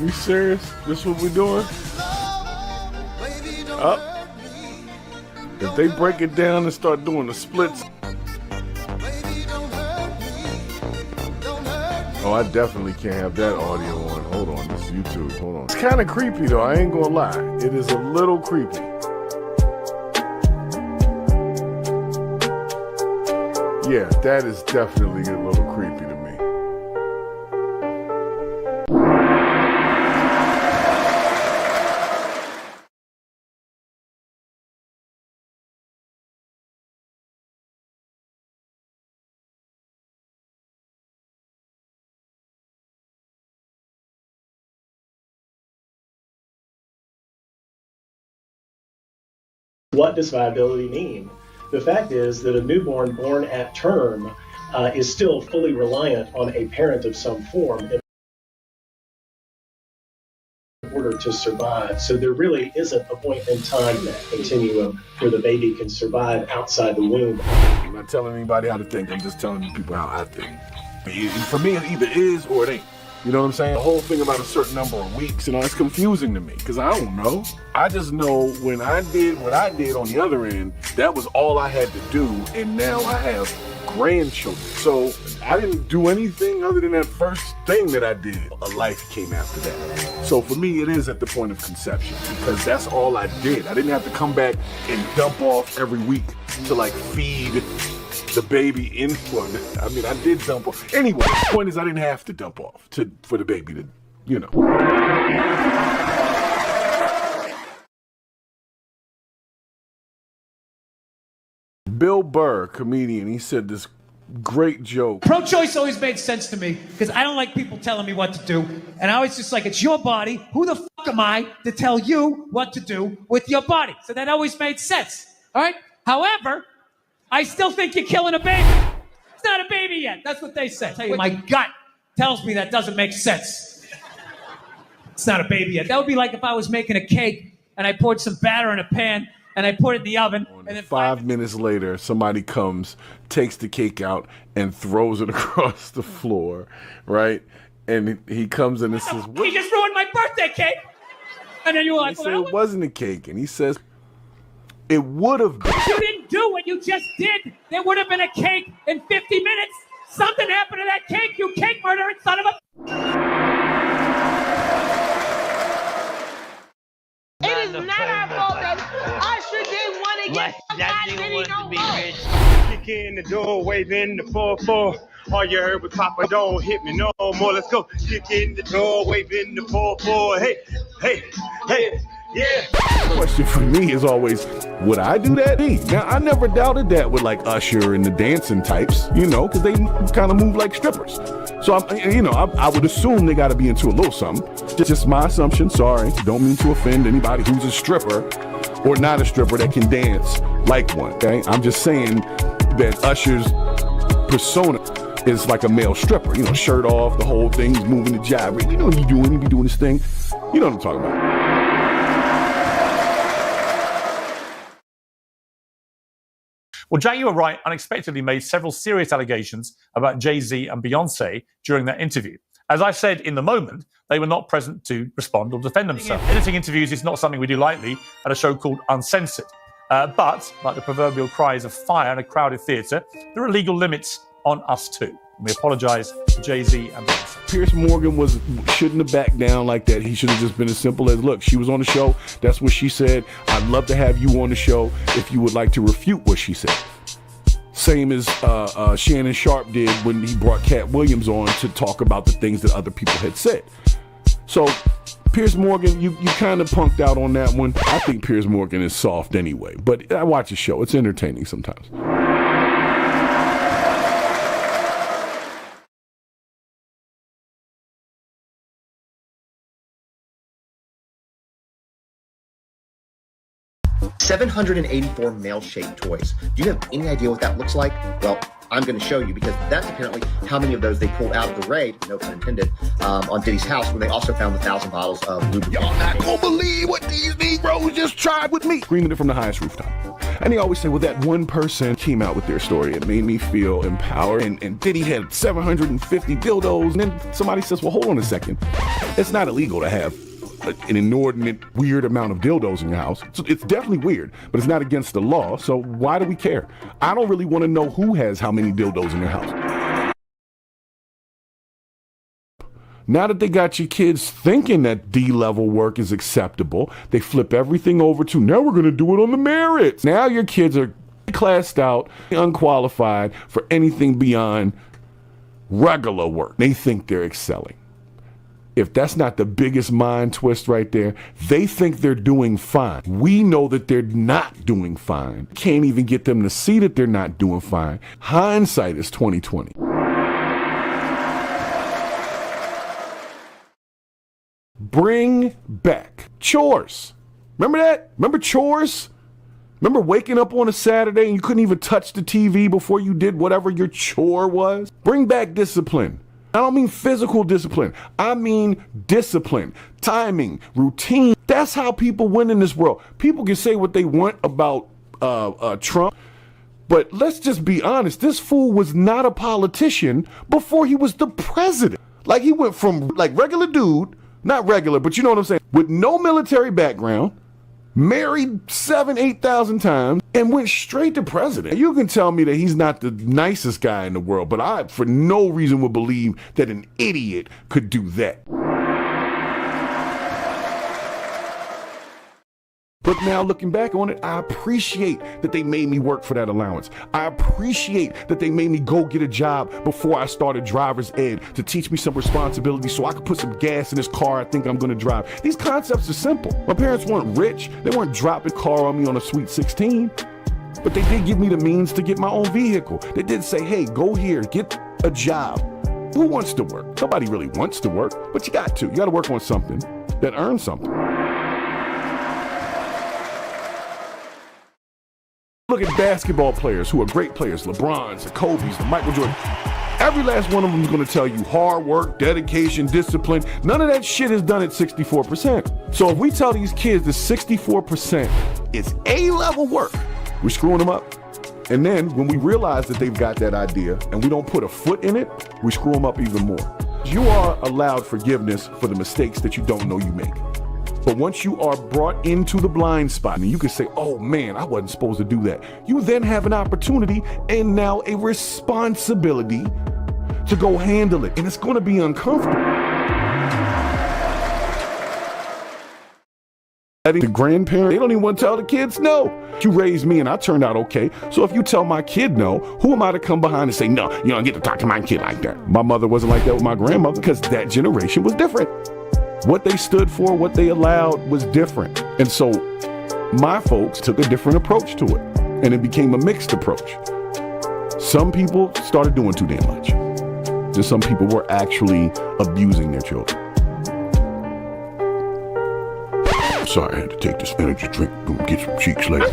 We serious? This what we doing? Up. If they break it down and start doing the splits. Oh, I definitely can't have that audio on. Hold on, this is YouTube. Hold on. It's kind of creepy though, I ain't gonna lie. It is a little creepy. Yeah, that is definitely a little creepy to me. What does viability mean? The fact is that a newborn born at term is still fully reliant on a parent of some form in order to survive. So there really isn't a point in time continuum where the baby can survive outside the womb. I'm not telling anybody how to think. I'm just telling people how I think. For me, it either is or it ain't. You know what I'm saying? The whole thing about a certain number of weeks, it's confusing to me because I don't know. I just know when I did what I did on the other end, that was all I had to do, and now I have grandchildren. So I didn't do anything other than that first thing that I did. A life came after that. So for me, it is at the point of conception because that's all I did. I didn't have to come back and dump off every week to like feed the baby infant. I mean, I did dump off. Anyway, the point is I didn't have to dump off for the baby to, you know. Bill Burr, comedian, he said this great joke. Pro-choice always made sense to me because I don't like people telling me what to do. And I always just like, it's your body. Who the fuck am I to tell you what to do with your body? So that always made sense. All right? However, I still think you're killing a baby. It's not a baby yet. That's what they say. I tell you, my gut tells me that doesn't make sense. It's not a baby yet. That would be like if I was making a cake and I poured some batter in a pan and I put it in the oven. And then 5 minutes later, somebody comes, takes the cake out, and throws it across the floor, right? And he comes in and says, "He just ruined my birthday cake." And then you were like, he said it wasn't a cake. And he says, it would have been. You didn't do what you just did. There would have been a cake in 50 minutes. Something happened to that cake, you cake murdering son of a... It is not our fault that Usher didn't want to get Diddy no more. Kick in the door, waving the 4-4. All you heard was Papa, don't hit me no more. Let's go. Kick in the door, waving the 4-4. Hey, hey, hey. Yeah. The question for me is always, would I do that? Now, I never doubted that with like Usher and the dancing types, you know, because they kind of move like strippers. So, I would assume they got to be into a little something. Just my assumption. Sorry. Don't mean to offend anybody who's a stripper or not a stripper that can dance like one, okay? I'm just saying that Usher's persona is like a male stripper, shirt off, the whole thing, he's moving the jive. You know what he be doing this thing. You know what I'm talking about. Well, Jay, you were right, unexpectedly made several serious allegations about Jay-Z and Beyonce during that interview. As I said in the moment, they were not present to respond or defend themselves. Editing interviews is not something we do lightly at a show called Uncensored. But, like the proverbial cries of fire in a crowded theatre, there are legal limits on us too. We apologise to Jay-Z and Beyonce. Piers Morgan shouldn't have backed down like that. He should have just been as simple as, look, she was on the show. That's what she said. I'd love to have you on the show if you would like to refute what she said. Same as Shannon Sharp did when he brought Cat Williams on to talk about the things that other people had said. So, Piers Morgan, you kind of punked out on that one. I think Piers Morgan is soft anyway. But I watch the show. It's entertaining sometimes. $784 male-shaped toys. Do you have any idea what that looks like? Well, I'm going to show you because that's apparently how many of those they pulled out of the raid, no pun intended, on Diddy's house where they also found 1,000 bottles of lubricant. Y'all not going to believe what these Negroes just tried with me. Screaming it from the highest rooftop. And they always say, well, that one person came out with their story. It made me feel empowered. And Diddy had 750 dildos. And then somebody says, well, hold on a second. It's not illegal to have an inordinate, weird amount of dildos in your house. So it's definitely weird, but it's not against the law. So why do we care? I don't really want to know who has how many dildos in their house. Now that they got your kids thinking that D-level work is acceptable, they flip everything over to, now we're going to do it on the merits. Now your kids are classed out, unqualified for anything beyond regular work. They think they're excelling. If that's not the biggest mind twist right there, they think they're doing fine. We know that they're not doing fine. Can't even get them to see that they're not doing fine. Hindsight is 20/20. Bring back chores. Remember that? Remember chores? Remember waking up on a Saturday and you couldn't even touch the TV before you did whatever your chore was? Bring back discipline. I don't mean physical discipline. I mean discipline, timing, routine. That's how people win in this world. People can say what they want about Trump, but let's just be honest. This fool was not a politician before he was the president. Like, he went from like regular dude, not regular, but you know what I'm saying, with no military background, married 8,000 times, and went straight to president. You can tell me that he's not the nicest guy in the world, but I, for no reason, would believe that an idiot could do that. But now looking back on it, I appreciate that they made me work for that allowance. I appreciate that they made me go get a job before I started driver's ed to teach me some responsibility so I could put some gas in this car I think I'm gonna drive. These concepts are simple. My parents weren't rich. They weren't dropping a car on me on a sweet 16. But they did give me the means to get my own vehicle. They did say, hey, go here, get a job. Who wants to work? Nobody really wants to work, but you got to. You got to work on something that earns something. Look at basketball players who are great players, LeBrons, the Kobe's, the Michael Jordan. Every last one of them is going to tell you hard work, dedication, discipline. None of that shit is done at 64%. So if we tell these kids that 64% is A-level work, we're screwing them up. And then when we realize that they've got that idea and we don't put a foot in it, we screw them up even more. You are allowed forgiveness for the mistakes that you don't know you make. But once you are brought into the blind spot and you can say, oh man, I wasn't supposed to do that. You then have an opportunity and now a responsibility to go handle it. And it's going to be uncomfortable. The grandparent, they don't even want to tell the kids no. You raised me and I turned out okay. So if you tell my kid no, who am I to come behind and say, no, you don't get to talk to my kid like that. My mother wasn't like that with my grandmother because that generation was different. What they stood for, what they allowed was different. And so my folks took a different approach to it. And it became a mixed approach. Some people started doing too damn much. And some people were actually abusing their children. Sorry, I had to take this energy drink and get some cheeks later.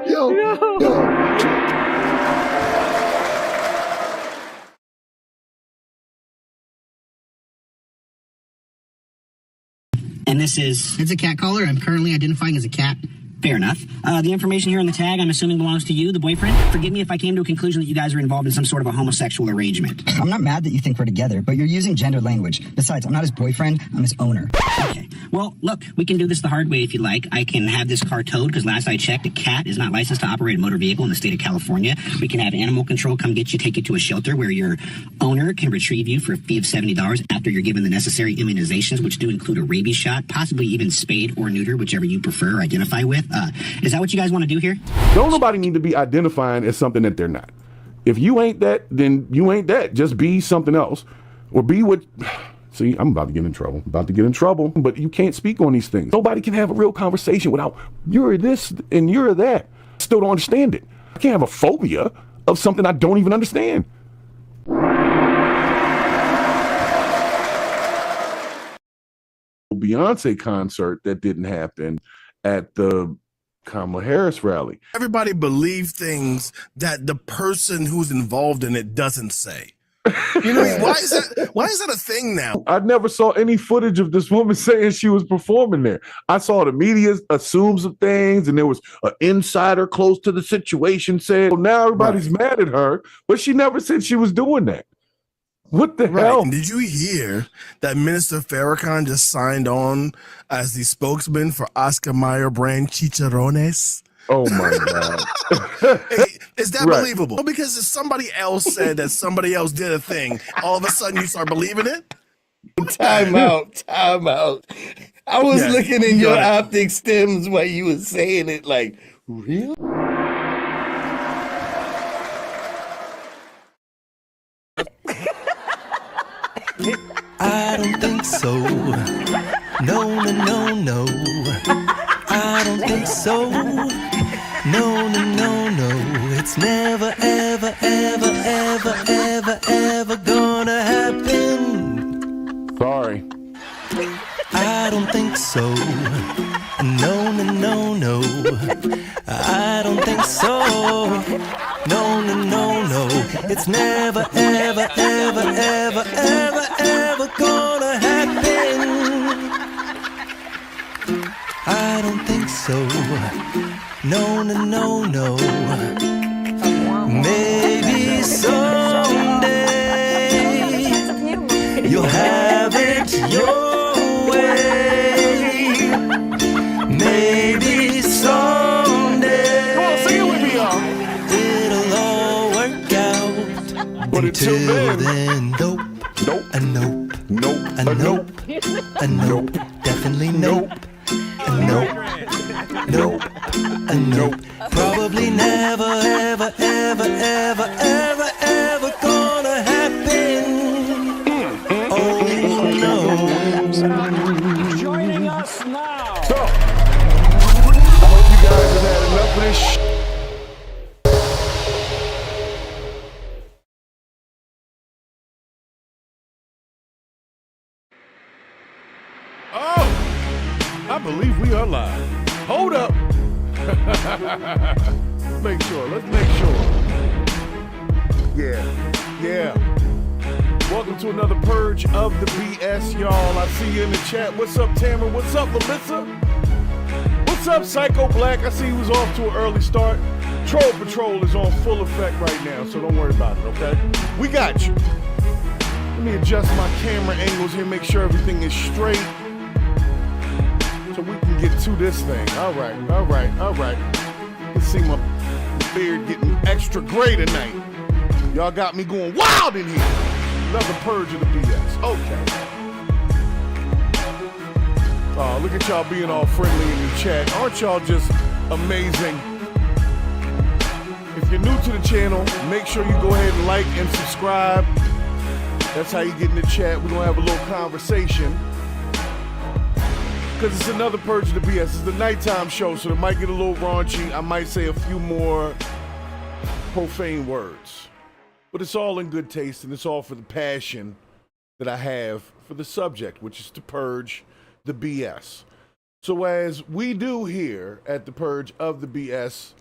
Yo. And this is... It's a cat collar. I'm currently identifying as a cat. Fair enough. The information here on the tag, I'm assuming belongs to you, the boyfriend. Forgive me if I came to a conclusion that you guys are involved in some sort of a homosexual arrangement. I'm not mad that you think we're together, but you're using gendered language. Besides, I'm not his boyfriend, I'm his owner. Okay. Well, look, we can do this the hard way if you like. I can have this car towed, because last I checked, a cat is not licensed to operate a motor vehicle in the state of California. We can have animal control come get you, take you to a shelter where your owner can retrieve you for a fee of $70 after you're given the necessary immunizations, which do include a rabies shot, possibly even spayed or neuter, whichever you prefer or identify with. Is that what you guys want to do here? Don't nobody need to be identifying as something that they're not. If you ain't that, then you ain't that. Just be something else. Or be what... See, I'm about to get in trouble. But you can't speak on these things. Nobody can have a real conversation without, you're this and you're that. Still don't understand it. I can't have a phobia of something I don't even understand. Beyonce concert that didn't happen at the Kamala Harris rally. Everybody believes things that the person who's involved in it doesn't say. You know, why is that a thing now? I never saw any footage of this woman saying she was performing there. I saw the media assume some things, and there was an insider close to the situation said, well, now everybody's mad at her, but she never said she was doing that. What the hell? And did you hear that Minister Farrakhan just signed on as the spokesman for Oscar Mayer brand chicharrones? Oh my God. Hey, is that believable? Because if somebody else said that somebody else did a thing, all of a sudden you start believing it? Time out. I was looking in your optic stems while you were saying it like, really? I don't think so. No. I don't think so. No. It's never, ever gonna happen. Sorry. I don't think so. No. I don't think so. No. It's never, ever gonna happen. I don't think so. No. Maybe someday you'll have it your way. Maybe someday it'll all work out. But until then, nope. A nope. Definitely nope. A nope. Probably never, ever gonna happen. Oh no. Joining us now. So, I hope you guys have had enough of this shit. Oh, I believe we are live. Hold up. Let's make sure. Yeah. Welcome to another Purge of the BS, y'all. I see you in the chat. What's up, Tamara? What's up, Melissa? What's up, Psycho Black? I see he was off to an early start. Troll Patrol is on full effect right now, so don't worry about it, okay? We got you. Let me adjust my camera angles here, make sure everything is straight, so we can get to this thing. All right. You see my beard getting extra gray tonight. Y'all got me going wild in here. Another Purge of the BS. Okay. Oh, look at y'all being all friendly in the chat. Aren't y'all just amazing? If you're new to the channel, make sure you go ahead and like and subscribe. That's how you get in the chat. We're gonna have a little conversation. Because it's another Purge of the BS. It's the nighttime show, so it might get a little raunchy. I might say a few more profane words. But it's all in good taste, and it's all for the passion that I have for the subject, which is to purge the BS. So as we do here at the Purge of the BS,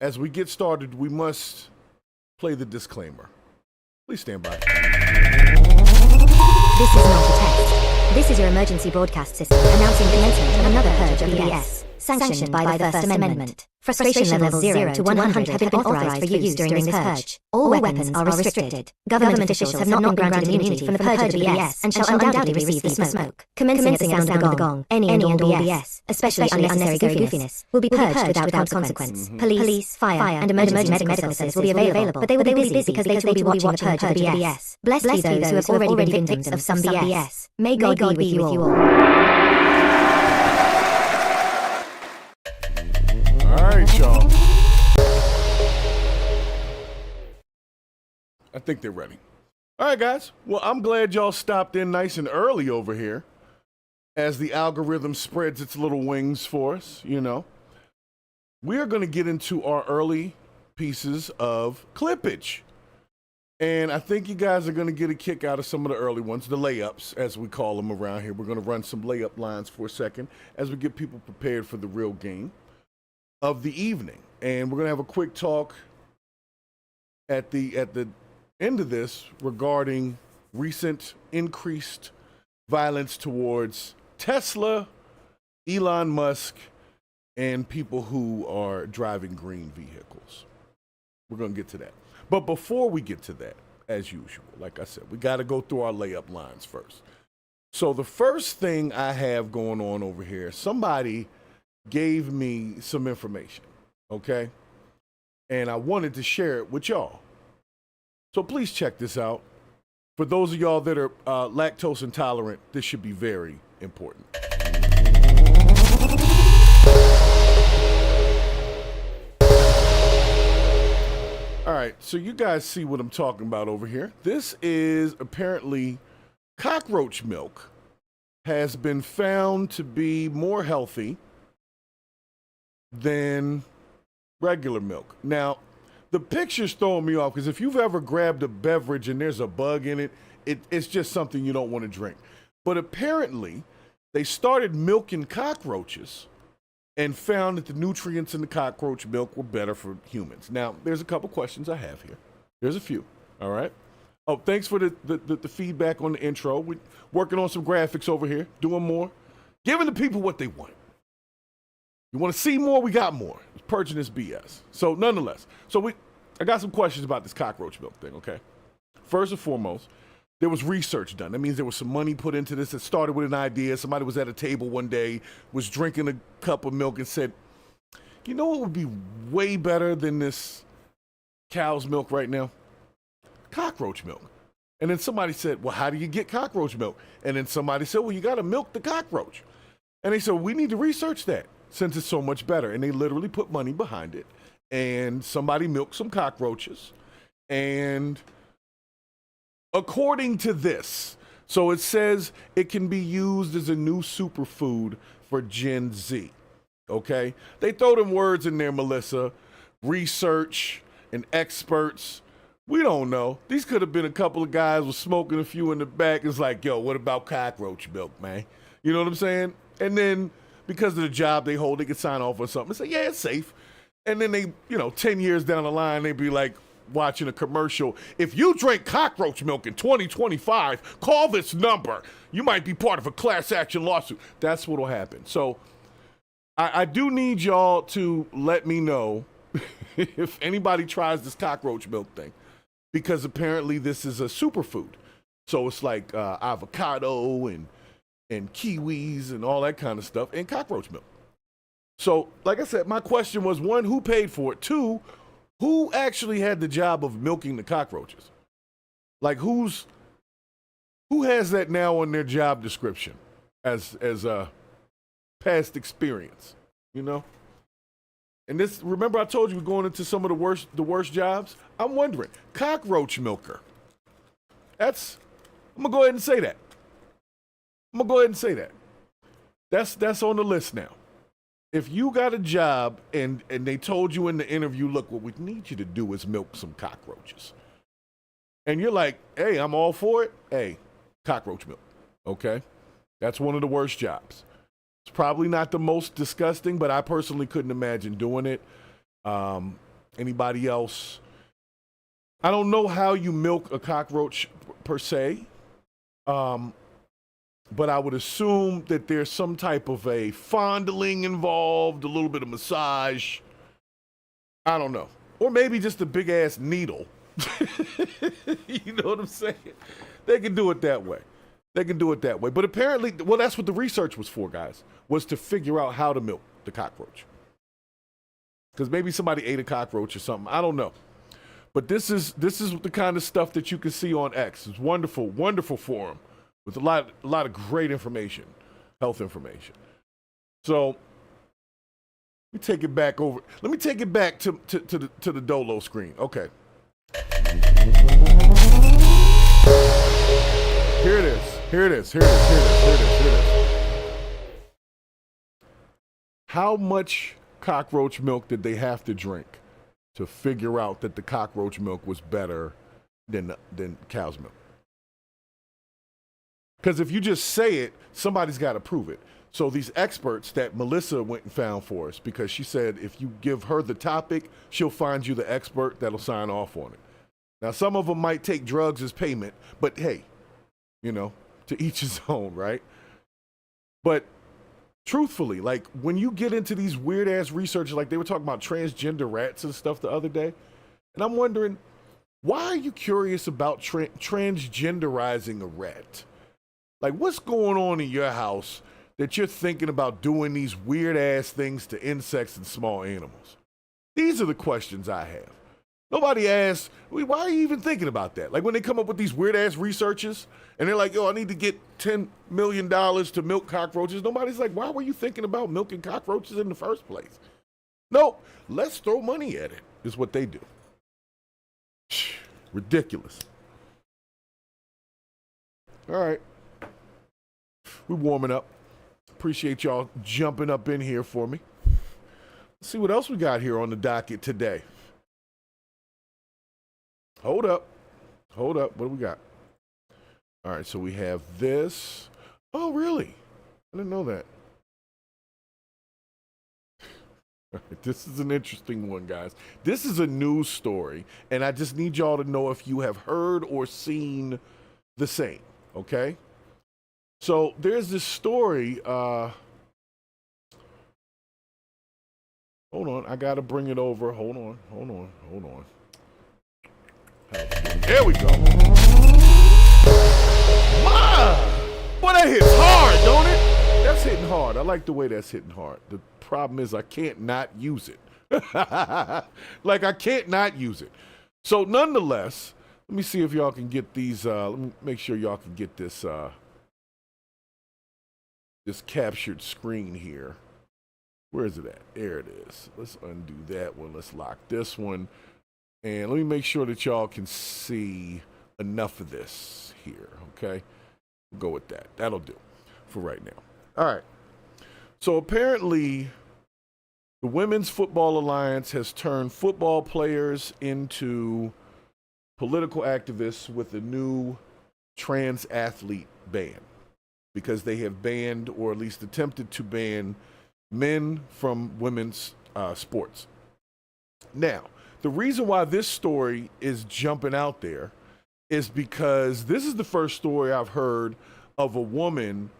as we get started, we must play the disclaimer. Please stand by. This is not a test. This is your emergency broadcast system announcing commencement of another Purge of the BS, sanctioned by the First Amendment. Frustration levels 0 to 100 have been authorized for use during this purge. All weapons are restricted. Government officials have not been granted immunity from the Purge of the BS and shall undoubtedly receive the smoke. Commencing at the sound of the gong, any and all BS, especially unnecessary goofiness, will be purged without consequence. Police, fire, and emergency medical services will be available, but they will be busy because they will be watching the Purge of the BS. Blessed be those who have already been victims of some BS. May God be with you all. All right, y'all. I think they're ready. All right, guys. Well, I'm glad y'all stopped in nice and early over here as the algorithm spreads its little wings for us, you know. We are going to get into our early pieces of clippage. And I think you guys are going to get a kick out of some of the early ones, the layups, as we call them around here. We're going to run some layup lines for a second as we get people prepared for the real game of the evening. And we're going to have a quick talk at the into this regarding recent increased violence towards Tesla, Elon Musk, and people who are driving green vehicles. We're going to get to that. But before we get to that, as usual, like I said, we got to go through our layup lines first. So the first thing I have going on over here, somebody gave me some information, okay? And I wanted to share it with y'all. So please check this out. For those of y'all that are lactose intolerant, this should be very important. All right, so you guys see what I'm talking about over here. This is apparently cockroach milk has been found to be more healthy than regular milk. Now, the picture's throwing me off because if you've ever grabbed a beverage and there's a bug in it, it's just something you don't want to drink. But apparently, they started milking cockroaches and found that the nutrients in the cockroach milk were better for humans. Now, there's a couple questions I have here. There's a few, all right? Oh, thanks for the feedback on the intro. We're working on some graphics over here, doing more, giving the people what they want. You want to see more? We got more. It's purging this BS. So nonetheless, I got some questions about this cockroach milk thing, okay? First and foremost, there was research done. That means there was some money put into this. It started with an idea. Somebody was at a table one day, was drinking a cup of milk and said, you know what would be way better than this cow's milk right now? Cockroach milk. And then somebody said, well, how do you get cockroach milk? And then somebody said, well, you got to milk the cockroach. And they said, we need to research that since it's so much better. And they literally put money behind it. And somebody milked some cockroaches. And according to this, so it says it can be used as a new superfood for Gen Z. Okay? They throw them words in there, Melissa. Research and experts. We don't know. These could have been a couple of guys with smoking a few in the back. It's like, yo, what about cockroach milk, man? You know what I'm saying? And then because of the job they hold, they could sign off on something and say, yeah, it's safe. And then they, 10 years down the line, they'd be like watching a commercial. If you drink cockroach milk in 2025, call this number. You might be part of a class action lawsuit. That's what'll happen. So I do need y'all to let me know if anybody tries this cockroach milk thing, because apparently this is a superfood. So it's like avocado and kiwis and all that kind of stuff and cockroach milk. So, like I said, my question was, one, who paid for it? Two, who actually had the job of milking the cockroaches? Like, who has that now on their job description as a past experience, And this, remember I told you we're going into some of the worst jobs? I'm wondering, cockroach milker. I'm gonna go ahead and say that. That's on the list now. If you got a job and they told you in the interview, look, what we need you to do is milk some cockroaches. And you're like, hey, I'm all for it. Hey, cockroach milk, okay? That's one of the worst jobs. It's probably not the most disgusting, but I personally couldn't imagine doing it. Anybody else? I don't know how you milk a cockroach per se. But I would assume that there's some type of a fondling involved, a little bit of massage. I don't know. Or maybe just a big ass needle. You know what I'm saying? They can do it that way. But apparently, well, that's what the research was for, guys, was to figure out how to milk the cockroach. Because maybe somebody ate a cockroach or something. I don't know. But this is the kind of stuff that you can see on X. It's wonderful, wonderful forum. With a lot of great information, health information. So let me take it back over. Let me take it back to the Dolo screen. Okay. Here it is. How much cockroach milk did they have to drink to figure out that the cockroach milk was better than cow's milk? Because if you just say it, somebody's got to prove it. So these experts that Melissa went and found for us, because she said if you give her the topic, she'll find you the expert that'll sign off on it. Now, some of them might take drugs as payment, but hey, you know, to each his own, right? But truthfully, like when you get into these weird ass research, like they were talking about transgender rats and stuff the other day, and I'm wondering, why are you curious about transgenderizing a rat? Like, what's going on in your house that you're thinking about doing these weird ass things to insects and small animals? These are the questions I have. Nobody asks, why are you even thinking about that? Like when they come up with these weird ass researches and they're like, yo, I need to get $10 million to milk cockroaches. Nobody's like, why were you thinking about milking cockroaches in the first place? No, let's throw money at it, is what they do. Ridiculous. All right. We're warming up. Appreciate y'all jumping up in here for me. Let's see what else we got here on the docket today. Hold up. What do we got? All right, so we have this. Oh, really? I didn't know that. This is an interesting one, guys. This is a news story, and I just need y'all to know if you have heard or seen the same, okay? So there's this story. Hold on. I got to bring it over. Hold on. There we go. Wow! Boy, that hits hard, don't it? That's hitting hard. I like the way that's hitting hard. The problem is I can't not use it. Like, I can't not use it. So, nonetheless, let me see if y'all can get these. Let me make sure y'all can get this this captured screen here. Where is it at? There it is. Let's undo that one. Let's lock this one. And let me make sure that y'all can see enough of this here, okay? We'll go with that. That'll do for right now. All right. So apparently, the Women's Football Alliance has turned football players into political activists with a new trans athlete ban, because they have banned, or at least attempted to ban, men from women's sports. Now, the reason why this story is jumping out there is because this is the first story I've heard of a woman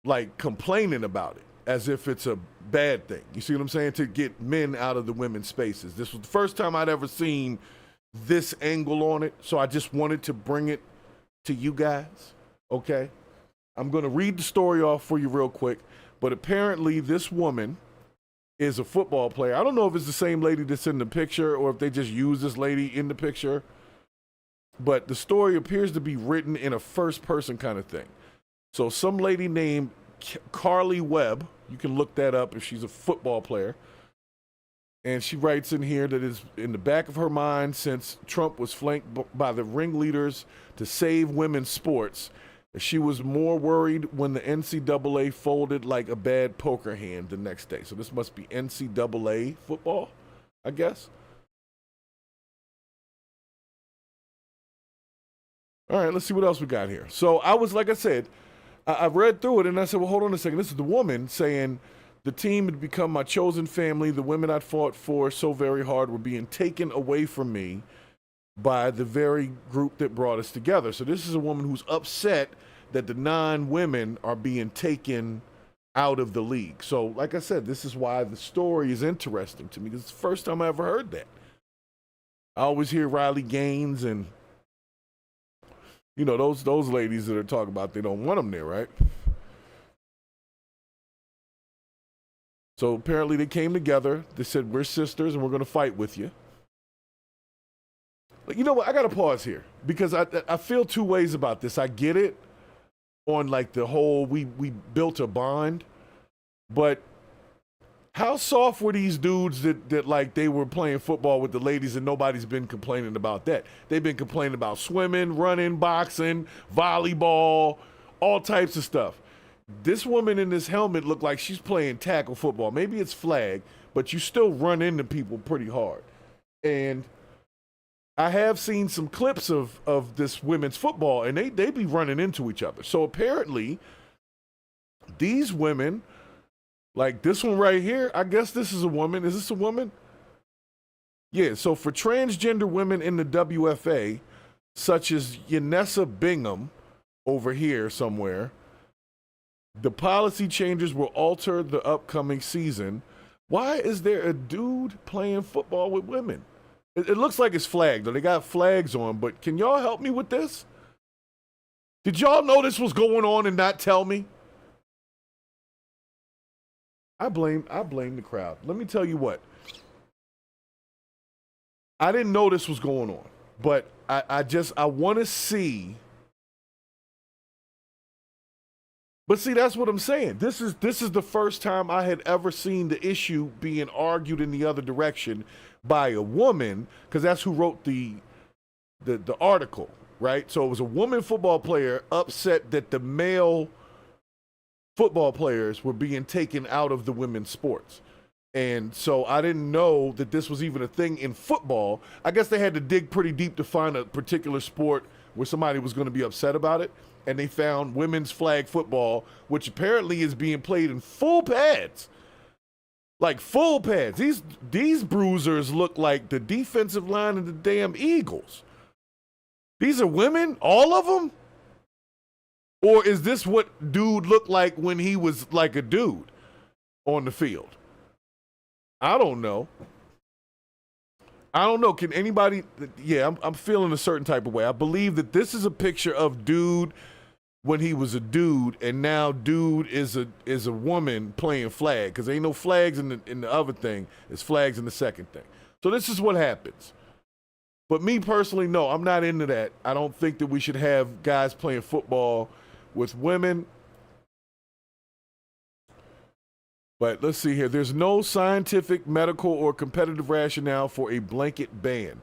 like complaining about it as if it's a bad thing. You see what I'm saying? To get men out of the women's spaces. This was the first time I'd ever seen this angle on it, so I just wanted to bring it to you guys, okay? I'm going to read the story off for you real quick, but apparently this woman is a football player. I don't know if it's the same lady that's in the picture or if they just use this lady in the picture, but the story appears to be written in a first person kind of thing. So some lady named Carly Webb, you can look that up if she's a football player, and she writes in here that it's in the back of her mind since Trump was flanked by the ringleaders to save women's sports. She was more worried when the NCAA folded like a bad poker hand the next day. So this must be NCAA football, I guess. All right, let's see what else we got here. So I was, like I said, I read through it and I said, well, hold on a second. This is the woman saying the team had become my chosen family. The women I'd fought for so very hard were being taken away from me by the very group that brought us together. So this is a woman who's upset that the non-women are being taken out of the league. So like I said, this is why the story is interesting to me, because it's the first time I ever heard that. I always hear Riley Gaines and, you know, those ladies that are talking about they don't want them there, right? So apparently they came together. They said, we're sisters and we're going to fight with you. You know what? I got to pause here because I feel two ways about this. I get it on like the whole we built a bond, but how soft were these dudes that like they were playing football with the ladies and nobody's been complaining about that? They've been complaining about swimming, running, boxing, volleyball, all types of stuff. This woman in this helmet looked like she's playing tackle football. Maybe it's flag, but you still run into people pretty hard. And I have seen some clips of this women's football, and they be running into each other. So apparently, these women, like this one right here, I guess this is a woman. Is this a woman? Yeah, so for transgender women in the WFA, such as Yanessa Bingham over here somewhere, the policy changes will alter the upcoming season. Why is there a dude playing football with women? It looks like it's flagged, though. They got flags on, but can y'all help me with this? Did y'all know this was going on and not tell me? I blame the crowd. Let me tell you what. I didn't know this was going on, but I want to see. But see, that's what I'm saying. This is the first time I had ever seen the issue being argued in the other direction by a woman, because that's who wrote the article, right? So it was a woman football player upset that the male football players were being taken out of the women's sports. And so I didn't know that this was even a thing in football. I guess they had to dig pretty deep to find a particular sport where somebody was going to be upset about it. And they found women's flag football, which apparently is being played in full pads. Like full pads. These bruisers look like the defensive line of the damn Eagles. These are women? All of them? Or is this what dude looked like when he was like a dude on the field? I don't know. Can anybody? Yeah, I'm feeling a certain type of way. I believe that this is a picture of dude when he was a dude, and now dude is a woman playing flag, because ain't no flags in the other thing. It's flags in the second thing. So this is what happens. But me personally, no, I'm not into that. I don't think that we should have guys playing football with women. But let's see here. There's no scientific, medical, or competitive rationale for a blanket ban.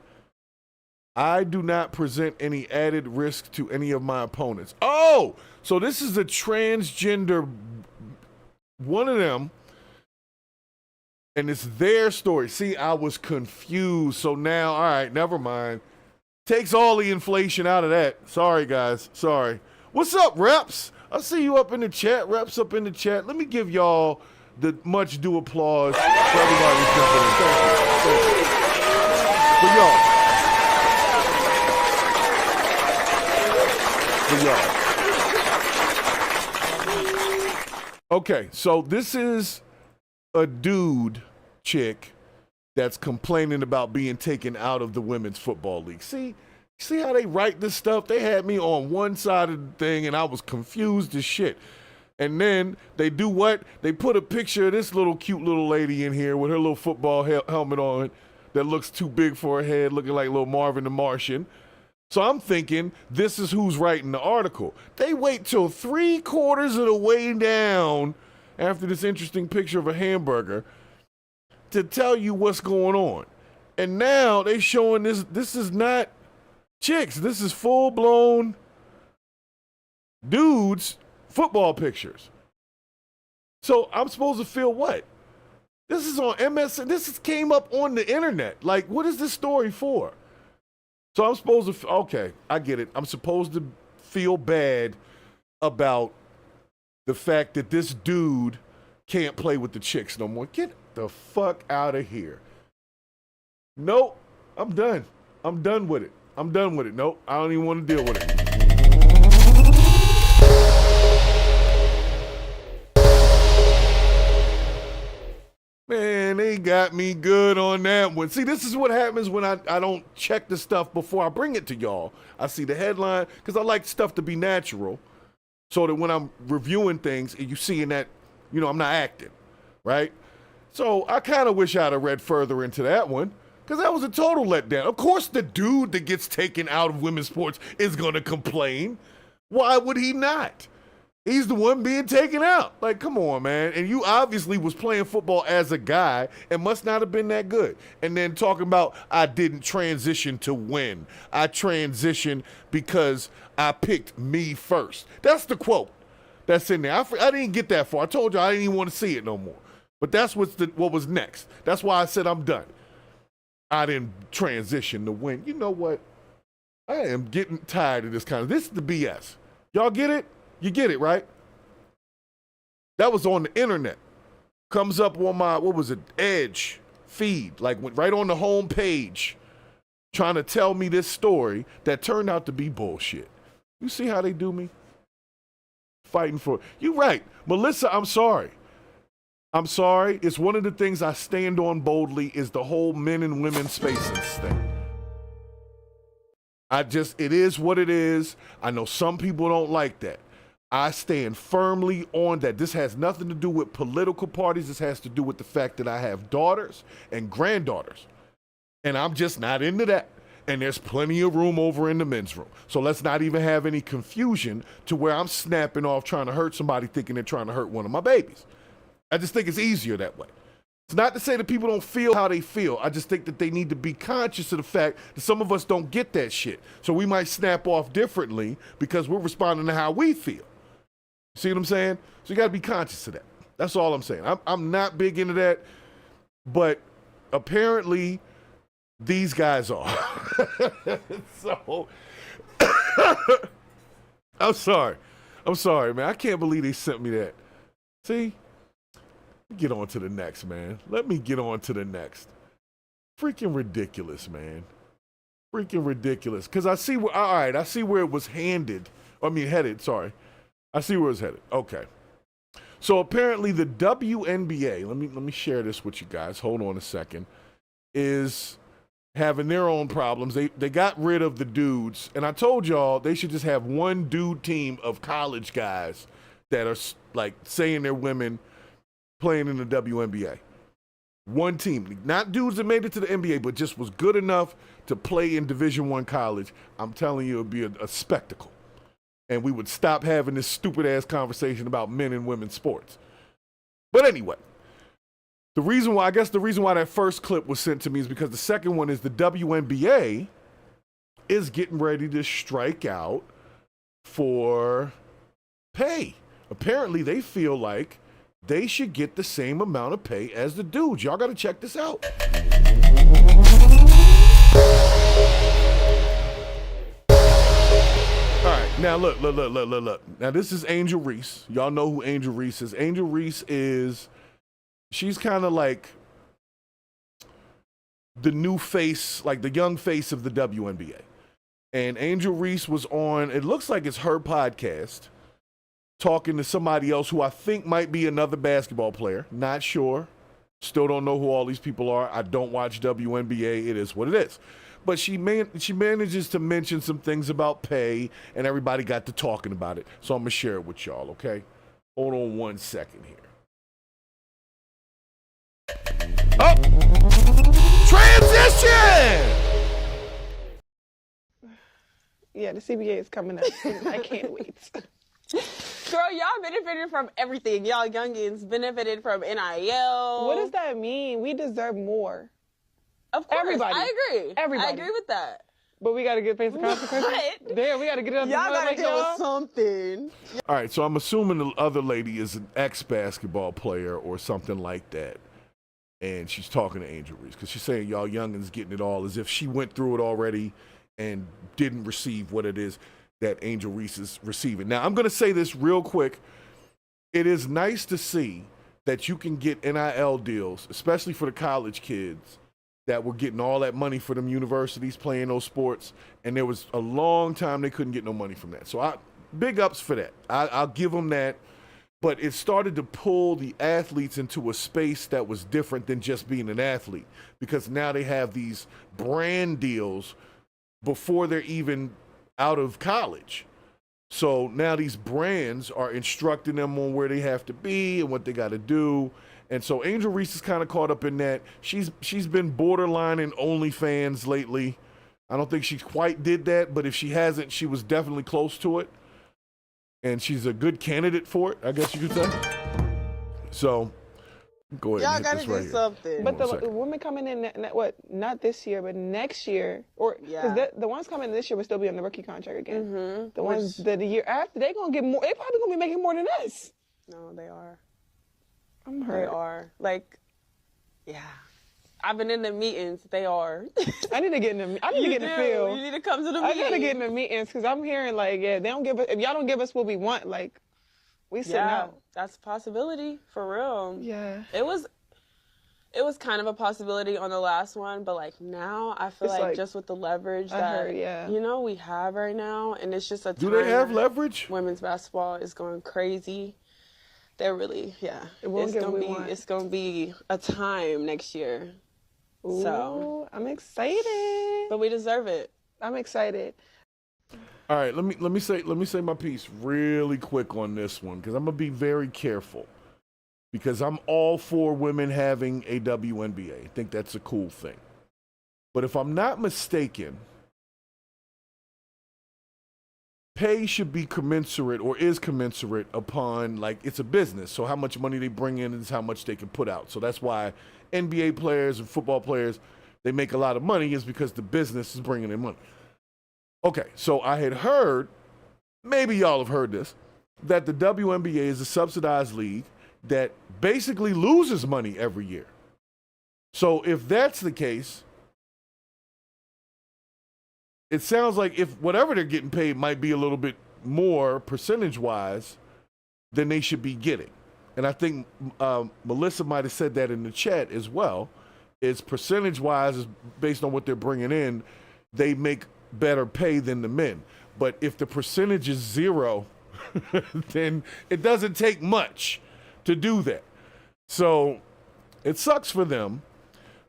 I do not present any added risk to any of my opponents. Oh, so this is a transgender, one of them, and it's their story. See, I was confused. So now, all right, never mind. Takes all the inflation out of that. Sorry, guys. Sorry. What's up, Reps? I see you up in the chat. Reps up in the chat. Let me give y'all the much due applause for everybody who's jumping in. Thank you. For y'all. Okay, so this is a dude chick that's complaining about being taken out of the women's football league. See how they write this stuff? They had me on one side of the thing and I was confused as shit. And then they do what? They put a picture of this little cute little lady in here with her little football helmet on that looks too big for her head, looking like little Marvin the Martian. So I'm thinking this is who's writing the article. They wait till 3/4 of the way down after this interesting picture of a hamburger to tell you what's going on. And now they showing this. This is not chicks. This is full-blown dudes football pictures. So I'm supposed to feel what? This is on MSN. This came up on the internet. Like, what is this story for? So I'm supposed to, okay, I get it. I'm supposed to feel bad about the fact that this dude can't play with the chicks no more. Get the fuck out of here. Nope, I'm done. I'm done with it. Nope, I don't even want to deal with it. Man, they got me good on that one. See, this is what happens when I don't check the stuff before I bring it to y'all. I see the headline, because I like stuff to be natural, so that when I'm reviewing things, and you seeing that, I'm not acting, right? So I kind of wish I'd have read further into that one, because that was a total letdown. Of course the dude that gets taken out of women's sports is going to complain. Why would he not? He's the one being taken out. Like, come on, man. And you obviously was playing football as a guy and must not have been that good. And then talking about, I didn't transition to win. I transitioned because I picked me first. That's the quote that's in there. I didn't get that far. I told you I didn't even want to see it no more. But that's what was next. That's why I said I'm done. I didn't transition to win. You know what? I am getting tired of this this is the BS. Y'all get it? You get it, right? That was on the internet. Comes up on my, Edge feed, like right on the home page, trying to tell me this story that turned out to be bullshit. You see how they do me? Fighting for you, right, Melissa? I'm sorry. It's one of the things I stand on boldly is the whole men and women spaces thing. It is what it is. I know some people don't like that. I stand firmly on that. This has nothing to do with political parties. This has to do with the fact that I have daughters and granddaughters. And I'm just not into that. And there's plenty of room over in the men's room. So let's not even have any confusion to where I'm snapping off trying to hurt somebody thinking they're trying to hurt one of my babies. I just think it's easier that way. It's not to say that people don't feel how they feel. I just think that they need to be conscious of the fact that some of us don't get that shit. So we might snap off differently because we're responding to how we feel. See what I'm saying? So you got to be conscious of that. That's all I'm saying. I'm not big into that, but apparently these guys are. So I'm sorry, man. I can't believe they sent me that. See? Get on to the next, man. Let me get on to the next. Freaking ridiculous, man. Freaking ridiculous. Because I see where it was headed, sorry. I see where it's headed. Okay. So apparently the WNBA, let me share this with you guys. Hold on a second. Is having their own problems. They got rid of the dudes. And I told y'all they should just have one dude team of college guys that are like saying they're women playing in the WNBA. One team. Not dudes that made it to the NBA, but just was good enough to play in Division I college. I'm telling you, it would be a spectacle. And we would stop having this stupid-ass conversation about men and women's sports. But anyway, the reason why that first clip was sent to me is because the second one is the WNBA is getting ready to strike out for pay. Apparently, they feel like they should get the same amount of pay as the dudes. Y'all got to check this out. All right, now look. Now this is Angel Reese. Y'all know who Angel Reese is. Angel Reese she's kind of like the new face, like the young face of the WNBA. And Angel Reese was on, it looks like it's her podcast, talking to somebody else who I think might be another basketball player. Not sure. Still don't know who all these people are. I don't watch WNBA. It is what it is. But she manages to mention some things about pay, and everybody got to talking about it. So I'm going to share it with y'all, okay? Hold on 1 second here. Oh! Transition! Yeah, the CBA is coming up. I can't wait. Girl, y'all benefited from everything. Y'all youngins benefited from NIL. What does that mean? We deserve more. Of course, everybody. I agree. Everybody. I agree with that. But we got to face the consequences. Damn, we got to get it on the Y'all got to like, deal with something. All right, so I'm assuming the other lady is an ex-basketball player or something like that. And she's talking to Angel Reese because she's saying y'all youngins getting it all as if she went through it already and didn't receive what it is that Angel Reese is receiving. Now, I'm going to say this real quick. It is nice to see that you can get NIL deals, especially for the college kids that were getting all that money for them universities playing those sports. And there was a long time they couldn't get no money from that. So big ups for that. I'll give them that. But it started to pull the athletes into a space that was different than just being an athlete, because now they have these brand deals before they're even out of college. So now these brands are instructing them on where they have to be and what they got to do. And so Angel Reese is kind of caught up in that. She's been borderline in OnlyFans lately. I don't think she quite did that, but if she hasn't, she was definitely close to it. And she's a good candidate for it, I guess you could say. So go ahead. Y'all gotta do something. But the women coming in, not this year, but next year, or because the ones coming in this year will still be on the rookie contract again. Mm-hmm. The ones that the year after, they're gonna get more. They probably gonna be making more than us. No, they are. I'm hurt. They are. Like, yeah. I've been in the meetings. They are. I need to get in the. I need to get in the field. You need to come to the meetings. I gotta get in the meetings because I'm hearing like, they don't give us. If y'all don't give us what we want, like, we sitting out. That's a possibility for real. Yeah. It was. It was kind of a possibility on the last one, but like now I feel like just with the leverage that you know we have right now, and it's just a time. Do they have leverage? Women's basketball is going crazy. They're really it's gonna be a time next year. Ooh, so I'm excited. But we deserve it. I'm excited. All right, let me say my piece really quick on this one, because I'm gonna be very careful, because I'm all for women having a WNBA. I think that's a cool thing. But if I'm not mistaken, pay should be commensurate, or is commensurate upon, like, it's a business. So how much money they bring in is how much they can put out. So that's why NBA players and football players, they make a lot of money, is because the business is bringing in money. Okay, so I had heard, maybe y'all have heard this, that the WNBA is a subsidized league that basically loses money every year. So if that's the case, it sounds like if whatever they're getting paid might be a little bit more percentage-wise than they should be getting. And I think Melissa might have said that in the chat as well, is percentage-wise, is based on what they're bringing in, they make better pay than the men. But if the percentage is zero, then it doesn't take much to do that. So it sucks for them.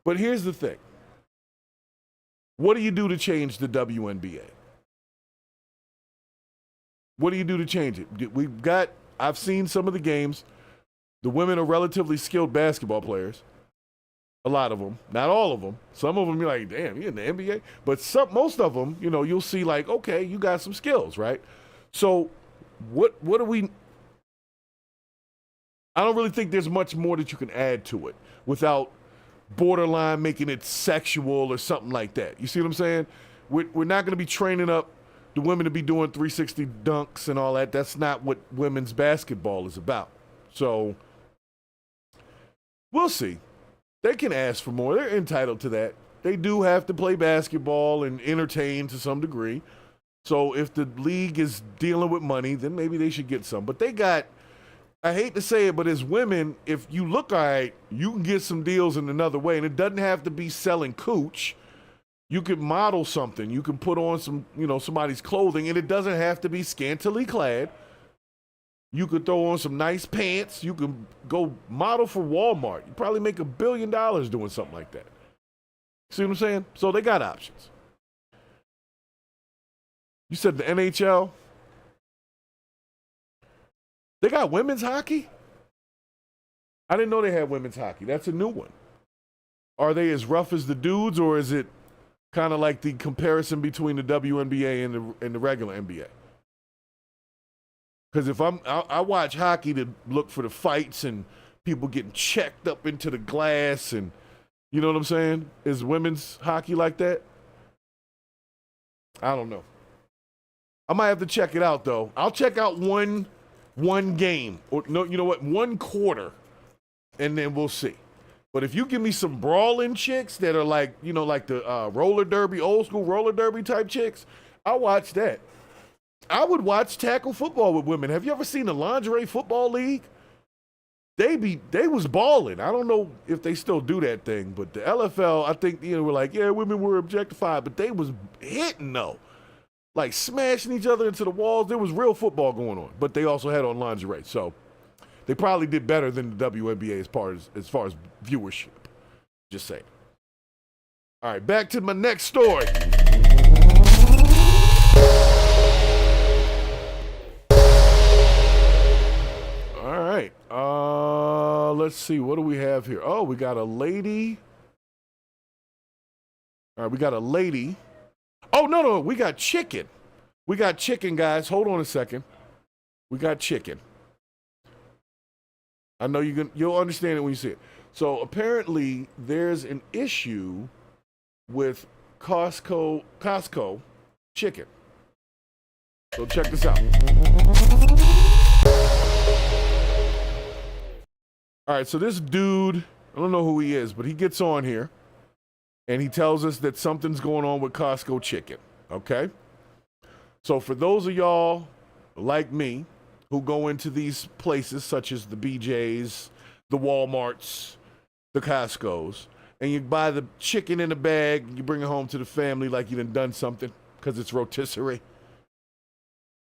But here's the thing. What do you do to change the WNBA? What do you do to change it? I've seen some of the games. The women are relatively skilled basketball players. A lot of them, not all of them. Some of them, you're like, damn, you're in the NBA. But most of them, you know, you'll see like, okay, you got some skills, right? So what do we... I don't really think there's much more that you can add to it without borderline making it sexual or something like that. You see what I'm saying? We're not going to be training up the women to be doing 360 dunks and all that. That's not what women's basketball is about. So we'll see. They can ask for more. They're entitled to that. They do have to play basketball and entertain to some degree. So if the league is dealing with money, then maybe they should get some. But they got, I hate to say it, but as women, if you look all right, you can get some deals in another way. And it doesn't have to be selling cooch. You can model something. You can put on some, you know, somebody's clothing, and it doesn't have to be scantily clad. You could throw on some nice pants. You can go model for Walmart. You probably make $1 billion doing something like that. See what I'm saying? So they got options. You said the NHL? They got women's hockey? I didn't know they had women's hockey. That's a new one. Are they as rough as the dudes, or is it kind of like the comparison between the WNBA and the regular NBA? Because if I watch hockey to look for the fights and people getting checked up into the glass, and you know what I'm saying? Is women's hockey like that? I don't know. I might have to check it out though. I'll check out one game, or no, you know what? One quarter, and then we'll see. But if you give me some brawling chicks that are like, you know, like the roller derby, old school roller derby type chicks, I'll watch that. I would watch tackle football with women. Have you ever seen the lingerie football league? They was balling. I don't know if they still do that thing, but the LFL, I think, you know, were like, yeah, women were objectified, but they was hitting though, like smashing each other into the walls. There was real football going on, but they also had on lingerie, so they probably did better than the WNBA as far as viewership. Just saying. All right, back to my next story. All right. Let's see. What do we have here? Oh, we got a lady. All right, we got a lady. Oh, no. We got chicken. We got chicken, guys. Hold on a second. We got chicken. I know you'll understand it when you see it. So apparently there's an issue with Costco chicken. So check this out. All right, so this dude, I don't know who he is, but he gets on here and he tells us that something's going on with Costco chicken, okay? So for those of y'all like me who go into these places such as the BJ's, the Walmarts, the Costco's, and you buy the chicken in a bag, and you bring it home to the family like you done something because it's rotisserie.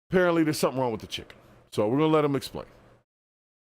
Apparently, there's something wrong with the chicken. So we're going to let him explain.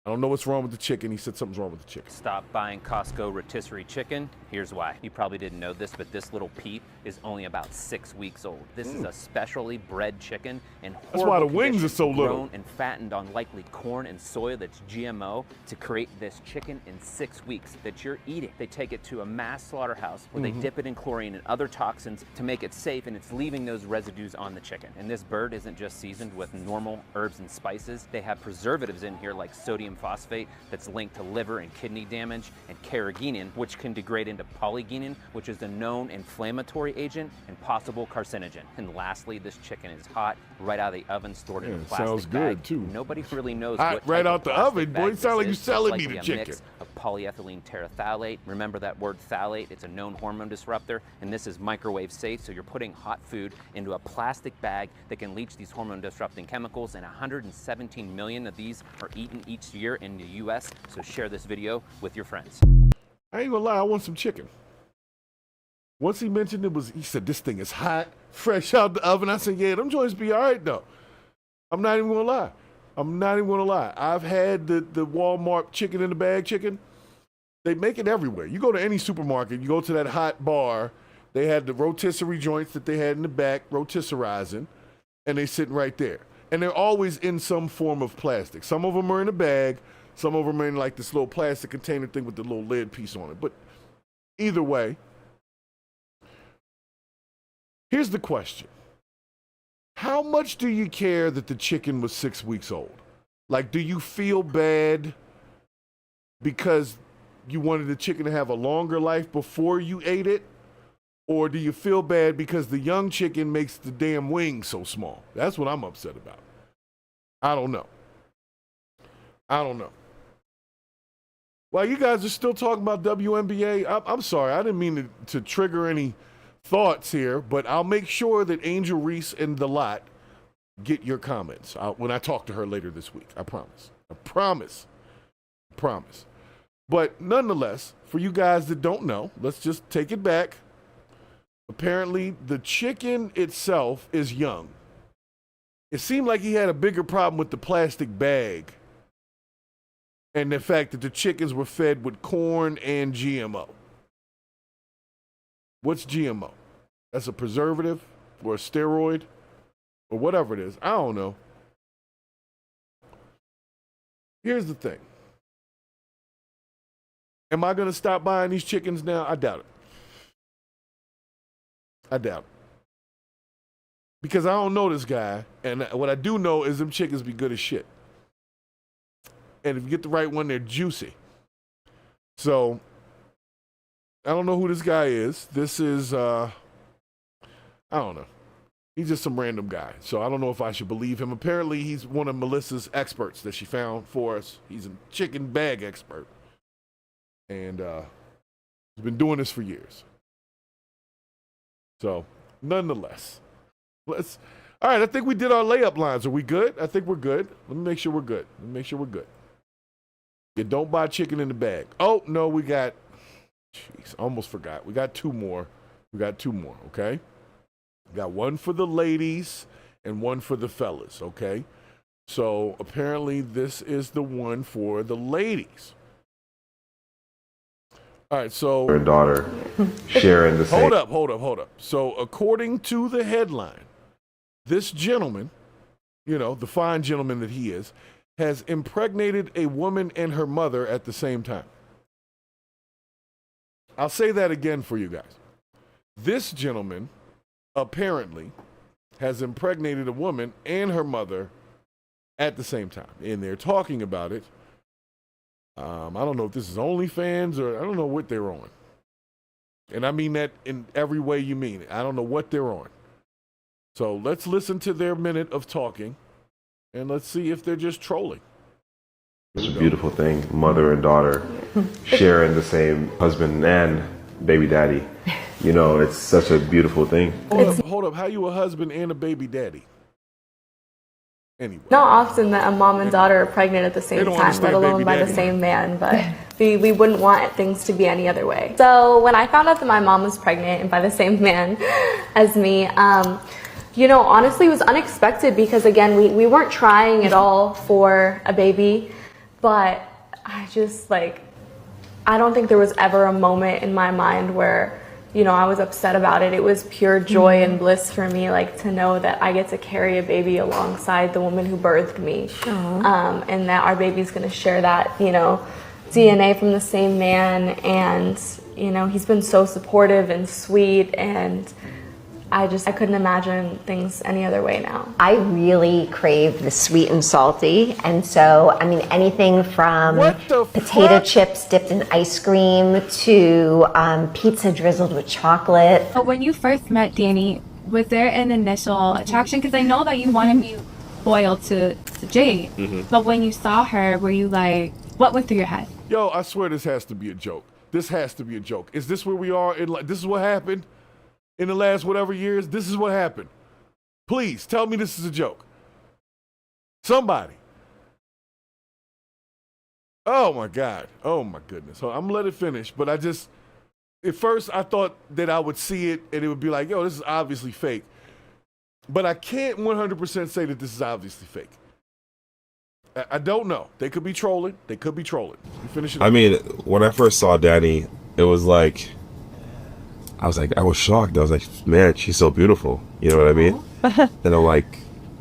I don't know what's wrong with the chicken. He said something's wrong with the chicken. Stop buying Costco rotisserie chicken. Here's why. You probably didn't know this, but this little peep is only about 6 weeks old. This is a specially bred chicken and that's why the wings are so little. Grown and fattened on likely corn and soya that's GMO to create this chicken in 6 weeks that you're eating. They take it to a mass slaughterhouse where they dip it in chlorine and other toxins to make it safe, and it's leaving those residues on the chicken. And this bird isn't just seasoned with normal herbs and spices. They have preservatives in here like sodium phosphate that's linked to liver and kidney damage, and carrageenan, which can degrade into polygenine, which is a known inflammatory agent and possible carcinogen. And lastly, this chicken is hot, right out of the oven, stored in a plastic sounds bag. good too. Nobody really knows hot, what right type out of the plastic oven, boy. bag It sounds like this you're is. selling It's me the likely a chicken. mix of polyethylene terephthalate. Remember that word phthalate? It's a known hormone disruptor, and this is microwave safe, so you're putting hot food into a plastic bag that can leach these hormone disrupting chemicals, and 117 million of these are eaten each year in the US, so share this video with your friends. I ain't gonna lie, I want some chicken. Once he mentioned he said, this thing is hot, fresh out the oven. I said, yeah, them joints be all right, though. I'm not even gonna lie. I've had the Walmart chicken in the bag chicken. They make it everywhere. You go to any supermarket, you go to that hot bar, they had the rotisserie joints that they had in the back, rotisserizing, and they sitting right there. And they're always in some form of plastic. Some of them are in a bag, some of them are in like this little plastic container thing with the little lid piece on it. But either way, here's the question. How much do you care that the chicken was 6 weeks old? Like, do you feel bad because you wanted the chicken to have a longer life before you ate it? Or do you feel bad because the young chicken makes the damn wings so small? That's what I'm upset about. I don't know. While you guys are still talking about WNBA, I'm sorry. I didn't mean to trigger any thoughts here, but I'll make sure that Angel Reese and the lot get your comments when I talk to her later this week. I promise. But nonetheless, for you guys that don't know, let's just take it back. Apparently, the chicken itself is young. It seemed like he had a bigger problem with the plastic bag and the fact that the chickens were fed with corn and GMO. What's GMO? That's a preservative or a steroid or whatever it is. I don't know. Here's the thing. Am I going to stop buying these chickens now? I doubt it. Because I don't know this guy, and what I do know is them chickens be good as shit. And if you get the right one, they're juicy. So, I don't know who this guy is. This is, I don't know. He's just some random guy. So I don't know if I should believe him. Apparently, he's one of Melissa's experts that she found for us. He's a chicken bag expert. And he's been doing this for years. So, nonetheless, all right, I think we did our layup lines. Are we good? I think we're good. Let me make sure we're good. You don't buy chicken in the bag. Oh, no, jeez, almost forgot. We got two more, okay? We got one for the ladies and one for the fellas, okay? So apparently this is the one for the ladies. All right, so her daughter sharing the same. Hold up. So according to the headline, this gentleman, the fine gentleman that he is, has impregnated a woman and her mother at the same time. I'll say that again for you guys. This gentleman apparently has impregnated a woman and her mother at the same time. And they're talking about it. I don't know if this is OnlyFans or I don't know what they're on. And I mean that in every way you mean it. I don't know what they're on. So let's listen to their minute of talking and let's see if they're just trolling. It's a beautiful thing. Mother and daughter sharing the same husband and baby daddy. It's such a beautiful thing. Hold up. How you a husband and a baby daddy? Anyway. Not often that a mom and daughter are pregnant at the same time, let alone by the same man, but we wouldn't want things to be any other way. So when I found out that my mom was pregnant and by the same man as me, you know, honestly, it was unexpected because, again, we weren't trying at all for a baby, but I just, like, I don't think there was ever a moment in my mind where, you know, I was upset about it. It was pure joy and bliss for me, like, to know that I get to carry a baby alongside the woman who birthed me, and that our baby's gonna share that, you know, DNA from the same man, and, you know, he's been so supportive and sweet, and I couldn't imagine things any other way now. I really crave the sweet and salty, and so, I mean, anything from potato chips dipped in ice cream to pizza drizzled with chocolate. When you first met Danny, was there an initial attraction? Because I know that you want to be loyal to Jade, but when you saw her, were you like, what went through your head? Yo, I swear this has to be a joke. This has to be a joke. Is this where we are? This is what happened? In the last whatever years, this is what happened. Please tell me this is a joke. Somebody. Oh my God. Oh my goodness. So I'm gonna let it finish, but at first I thought that I would see it and it would be like, yo, this is obviously fake. But I can't 100% say that this is obviously fake. I don't know. They could be trolling. They could be trolling. You finish it. I mean, when I first saw Danny, it was like, I was shocked. I was like, man, she's so beautiful. You know what I mean? And I'm like,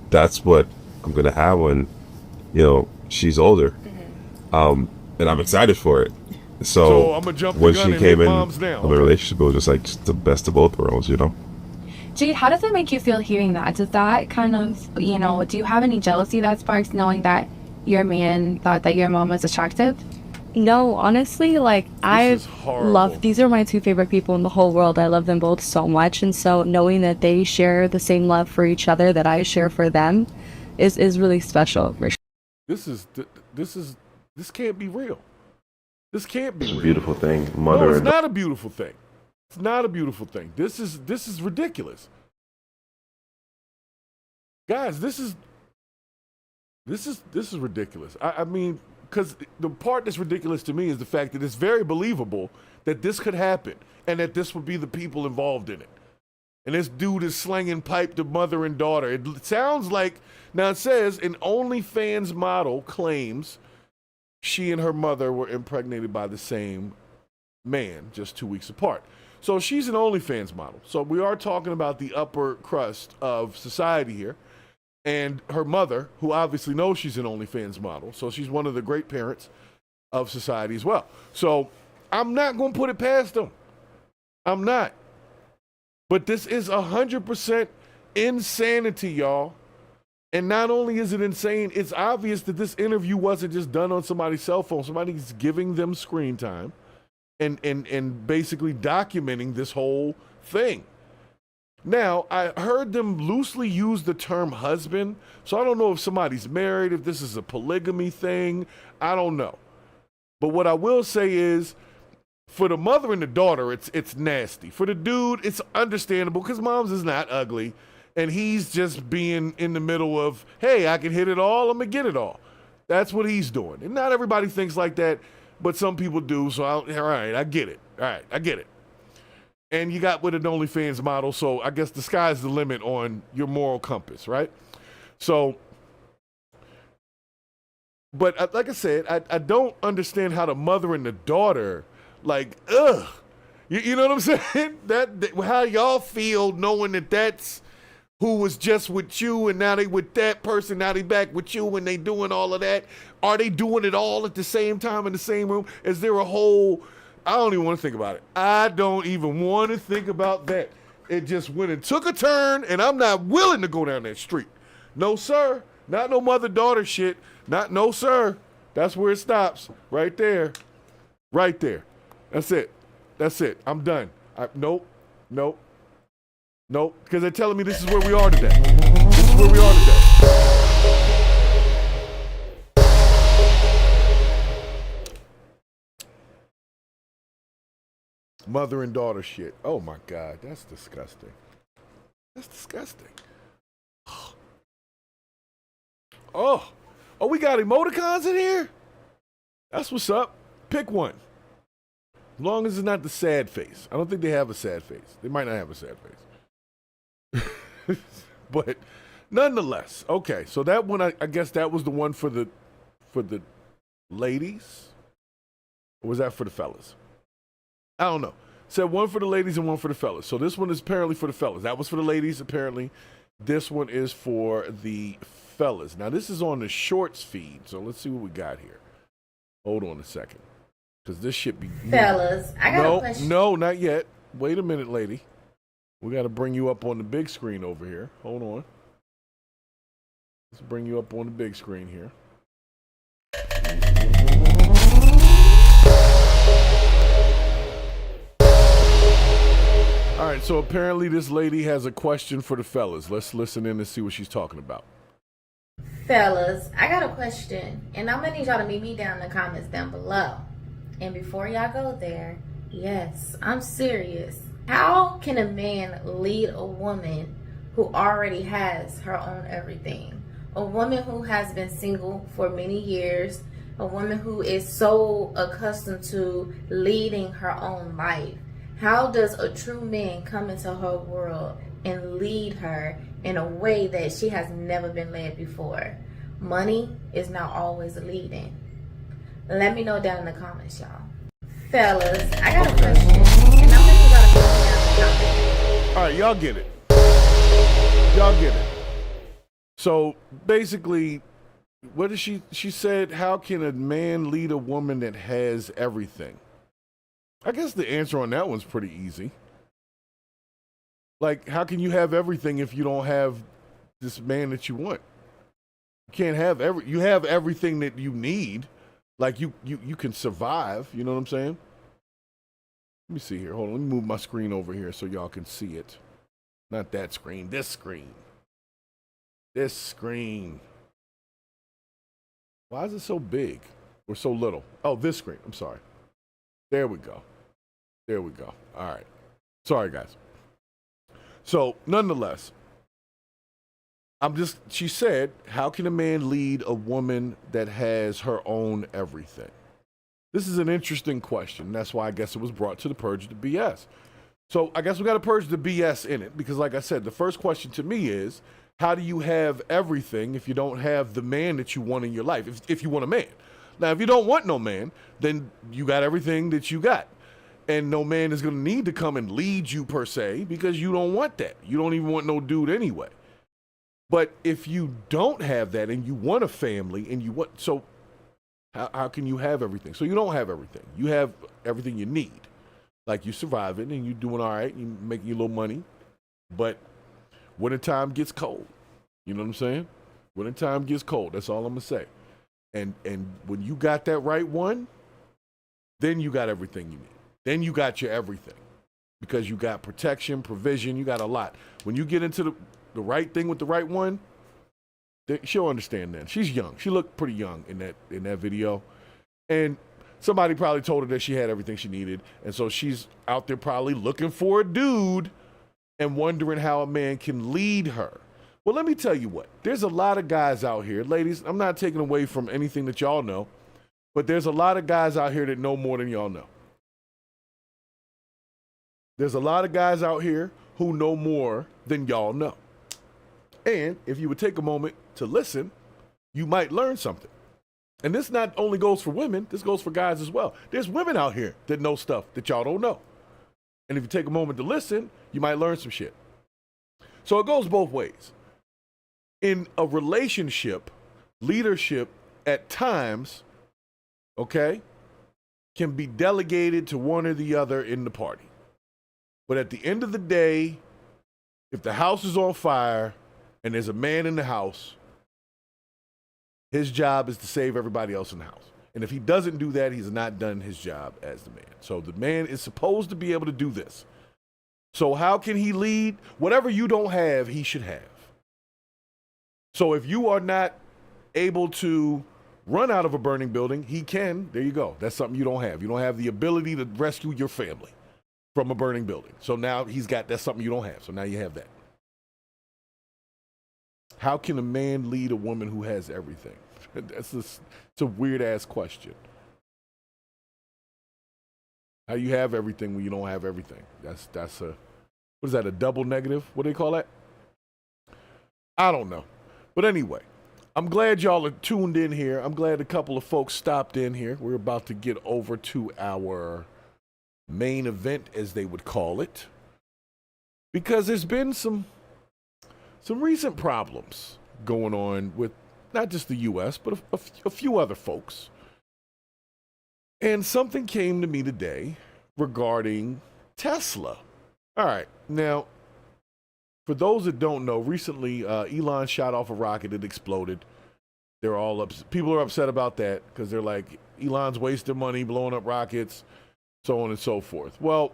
that's what I'm going to have when, you know, she's older. And I'm excited for it. So I'm gonna jump when the gun she and came hit in moms now. of a relationship, it was just like the best of both worlds, you know? Jade, how does it make you feel hearing that? Does that kind of, you know, do you have any jealousy that sparks knowing that your man thought that your mom was attractive? No, honestly, like, these are my two favorite people in the whole world. I love them both so much, and so knowing that they share the same love for each other that I share for them is really special. This can't be real. This can't be It's a real. beautiful thing. No, it's not a beautiful thing. It's not a beautiful thing. This is ridiculous. Guys, this is ridiculous. I mean, because the part that's ridiculous to me is the fact that it's very believable that this could happen and that this would be the people involved in it. And this dude is slinging pipe to mother and daughter. It sounds like, now it says an OnlyFans model claims she and her mother were impregnated by the same man just 2 weeks apart. So she's an OnlyFans model. So we are talking about the upper crust of society here. And her mother, who obviously knows she's an OnlyFans model, so she's one of the great parents of society as well. So I'm not going to put it past them. I'm not. But this is 100% insanity, y'all. And not only is it insane, it's obvious that this interview wasn't just done on somebody's cell phone. Somebody's giving them screen time and basically documenting this whole thing. Now, I heard them loosely use the term husband, so I don't know if somebody's married, if this is a polygamy thing. I don't know. But what I will say is, for the mother and the daughter, it's nasty. For the dude, it's understandable because mom's is not ugly, and he's just being in the middle of, hey, I can hit it all, I'm going to get it all. That's what he's doing. And not everybody thinks like that, but some people do, so all right, I get it. All right, I get it. And you got with an OnlyFans model, so I guess the sky's the limit on your moral compass, right? So, but like I said, I don't understand how the mother and the daughter, like, ugh. You know what I'm saying? That how y'all feel knowing that that's who was just with you and now they with that person, now they back with you and they doing all of that. Are they doing it all at the same time in the same room? Is there a whole... I don't even want to think about it. I don't even want to think about that. It just went and took a turn, and I'm not willing to go down that street. No, sir. Not no mother-daughter shit. No, sir. That's where it stops. Right there. Right there. That's it. That's it. I'm done. Nope. Because they're telling me this is where we are today. This is where we are today. Mother and daughter shit. Oh my God, that's disgusting. That's disgusting. Oh, we got emoticons in here? That's what's up. Pick one. As long as it's not the sad face. I don't think they have a sad face. They might not have a sad face. But nonetheless, okay. So that one, I guess that was the one for the ladies? Or was that for the fellas? I don't know. Said one for the ladies and one for the fellas. So this one is apparently for the fellas. That was for the ladies, apparently. This one is for the fellas. Now, this is on the shorts feed. So let's see what we got here. Hold on a second. Because this shit be... Fellas, I got a question. No, not yet. Wait a minute, lady. We got to bring you up on the big screen over here. Hold on. Let's bring you up on the big screen here. All right, so apparently this lady has a question for the fellas. Let's listen in and see what she's talking about. Fellas, I got a question, and I'm gonna need y'all to meet me down in the comments down below. And before y'all go there, yes, I'm serious. How can a man lead a woman who already has her own everything? A woman who has been single for many years, a woman who is so accustomed to leading her own life. How does a true man come into her world and lead her in a way that she has never been led before? Money is not always leading. Let me know down in the comments, y'all. Fellas, I got a question, and I'm gonna put it down in the comments. All right, y'all get it. Y'all get it. So basically, what did she said, how can a man lead a woman that has everything? I guess the answer on that one's pretty easy. Like, how can you have everything if you don't have this man that you want? You can't have you have everything that you need. Like, you can survive, you know what I'm saying? Let me see here. Hold on, let me move my screen over here so y'all can see it. Not that screen, this screen. This screen. Why is it so big or so little? Oh, this screen, I'm sorry. There we go. There we go. All right. Sorry, guys. So, nonetheless, she said, how can a man lead a woman that has her own everything? This is an interesting question. That's why I guess it was brought to the Purge the BS. So I guess we got to purge the BS in it because, like I said, the first question to me is, how do you have everything if you don't have the man that you want in your life, if you want a man? Now, if you don't want no man, then you got everything that you got. And no man is going to need to come and lead you per se because you don't want that. You don't even want no dude anyway. But if you don't have that and you want a family and you want, so how can you have everything? So you don't have everything. You have everything you need. Like, you surviving and you doing all right, you making your little money. But wintertime gets cold. You know what I'm saying? Wintertime gets cold. That's all I'm going to say. And when you got that right one, then you got everything you need. Then you got your everything. Because you got protection, provision, you got a lot. When you get into the right thing with the right one, she'll understand that. She's young. She looked pretty young in that video. And somebody probably told her that she had everything she needed. And so she's out there probably looking for a dude and wondering how a man can lead her. Well, let me tell you what. There's a lot of guys out here. Ladies, I'm not taking away from anything that y'all know, but there's a lot of guys out here that know more than y'all know. There's a lot of guys out here who know more than y'all know. And if you would take a moment to listen, you might learn something. And this not only goes for women, this goes for guys as well. There's women out here that know stuff that y'all don't know. And if you take a moment to listen, you might learn some shit. So it goes both ways. In a relationship, leadership at times, okay, can be delegated to one or the other in the party. But at the end of the day, if the house is on fire and there's a man in the house, his job is to save everybody else in the house. And if he doesn't do that, he's not done his job as the man. So the man is supposed to be able to do this. So how can he lead? Whatever you don't have, he should have. So if you are not able to run out of a burning building, he can. There you go. That's something you don't have. You don't have the ability to rescue your family from a burning building. So now that's something you don't have. So now you have that. How can a man lead a woman who has everything? It's a weird-ass question. How you have everything when you don't have everything? That's a, what is that, a double negative? What do they call that? I don't know. But anyway, I'm glad y'all are tuned in here. I'm glad a couple of folks stopped in here. We're about to get over to our main event, as they would call it, because there's been some recent problems going on with not just the U.S., but a few other folks. And something came to me today regarding Tesla. All right, now, for those that don't know, recently Elon shot off a rocket. It exploded. They're all people are upset about that because they're like, Elon's wasting money blowing up rockets, so on and so forth. Well,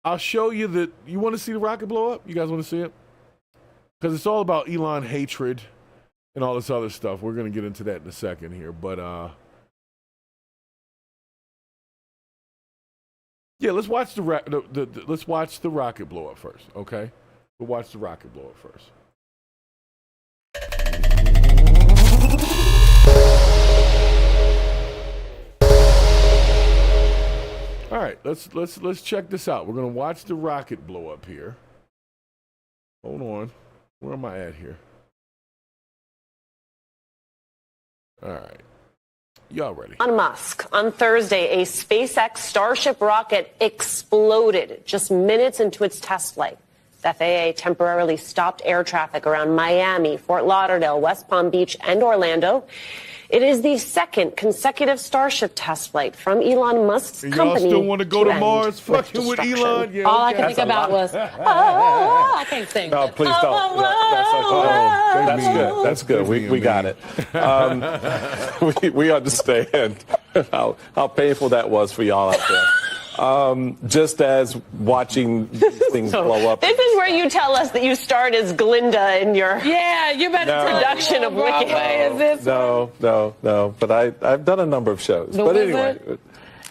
I'll show you that. You want to see the rocket blow up? You guys want to see it? Because it's all about Elon hatred and all this other stuff. We're going to get into that in a second here. But, yeah, let's watch let's watch the rocket blow up first, okay? We'll watch the rocket blow up first. All right, let's check this out. We're gonna watch the rocket blow up here. Hold on, where am I at here? All right, y'all ready? Elon Musk, on Thursday, a SpaceX Starship rocket exploded just minutes into its test flight. The FAA temporarily stopped air traffic around Miami, Fort Lauderdale, West Palm Beach, and Orlando. It is the second consecutive Starship test flight from Elon Musk's company. Y'all still want to go to Mars fucking with Elon? Yeah, all I can think about was, I can't sing. No, please don't. That's good. That's good. We got it. We understand how painful that was for y'all out there. Just as watching things blow up. This is where you tell us that you start as Glinda in your production of Wicked. No. But I've done a number of shows. But anyway.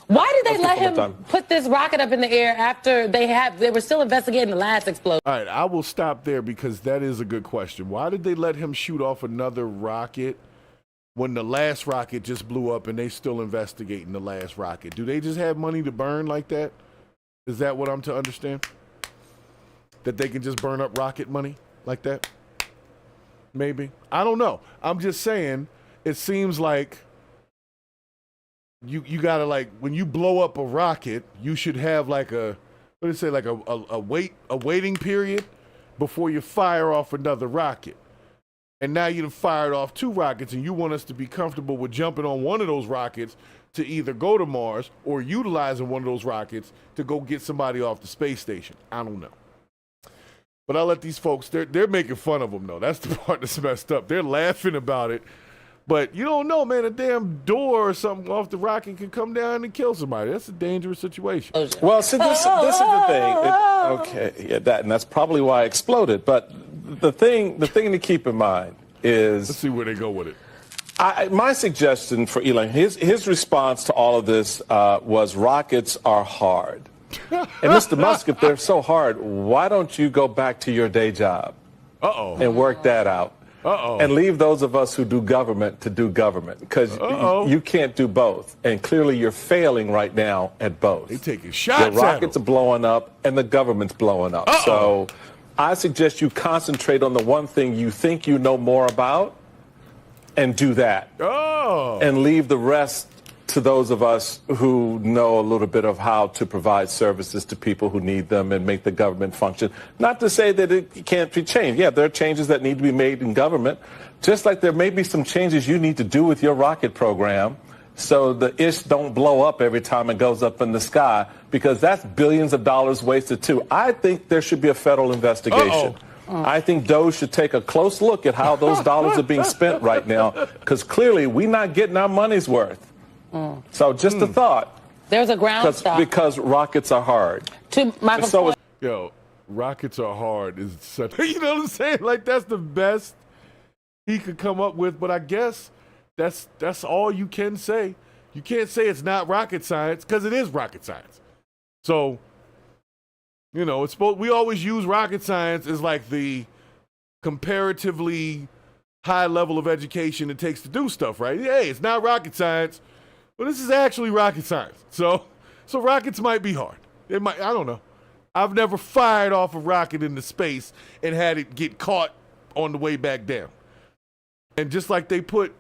Why did they let him put this rocket up in the air after they were still investigating the last explosion? All right, I will stop there because that is a good question. Why did they let him shoot off another rocket when the last rocket just blew up and they still investigating the last rocket? Do they just have money to burn like that? Is that what I'm to understand? That they can just burn up rocket money like that? Maybe. I don't know. I'm just saying, it seems like you gotta, like, when you blow up a rocket, you should have like a waiting period before you fire off another rocket. And now you've fired off 2 rockets, and you want us to be comfortable with jumping on one of those rockets to either go to Mars or utilizing one of those rockets to go get somebody off the space station. I don't know. But I'll let these folks, they're making fun of them, though. That's the part that's messed up. They're laughing about it. But you don't know, man. A damn door or something off the rocket can come down and kill somebody. That's a dangerous situation. Well, see, this is the thing. And that's probably why it exploded. But the thing to keep in mind is, let's see where they go with it. My suggestion for Elon, his response to all of this was rockets are hard. And Mr. Musk, if they're so hard, why don't you go back to your day job and work that out? And leave those of us who do government to do government, because you can't do both. And clearly you're failing right now at both. They're taking shots. The rockets are blowing up and the government's blowing up. So I suggest you concentrate on the one thing you think you know more about and do that. And leave the rest to those of us who know a little bit of how to provide services to people who need them and make the government function. Not to say that it can't be changed. Yeah, there are changes that need to be made in government, just like there may be some changes you need to do with your rocket program so the ish don't blow up every time it goes up in the sky, because that's billions of dollars wasted too. I think there should be a federal investigation. I think DOJ should take a close look at how those dollars are being spent right now, because clearly we're not getting our money's worth. So just a thought. There's a ground stop. Because rockets are hard. Yo, rockets are hard is such, you know what I'm saying? Like, that's the best he could come up with, but I guess that's all you can say. You can't say it's not rocket science, because it is rocket science. So You know, we always use rocket science as like the comparatively high level of education it takes to do stuff, right? Hey, it's not rocket science, but this is actually rocket science. So rockets might be hard. I don't know. I've never fired off a rocket into space and had it get caught on the way back down. And just like they put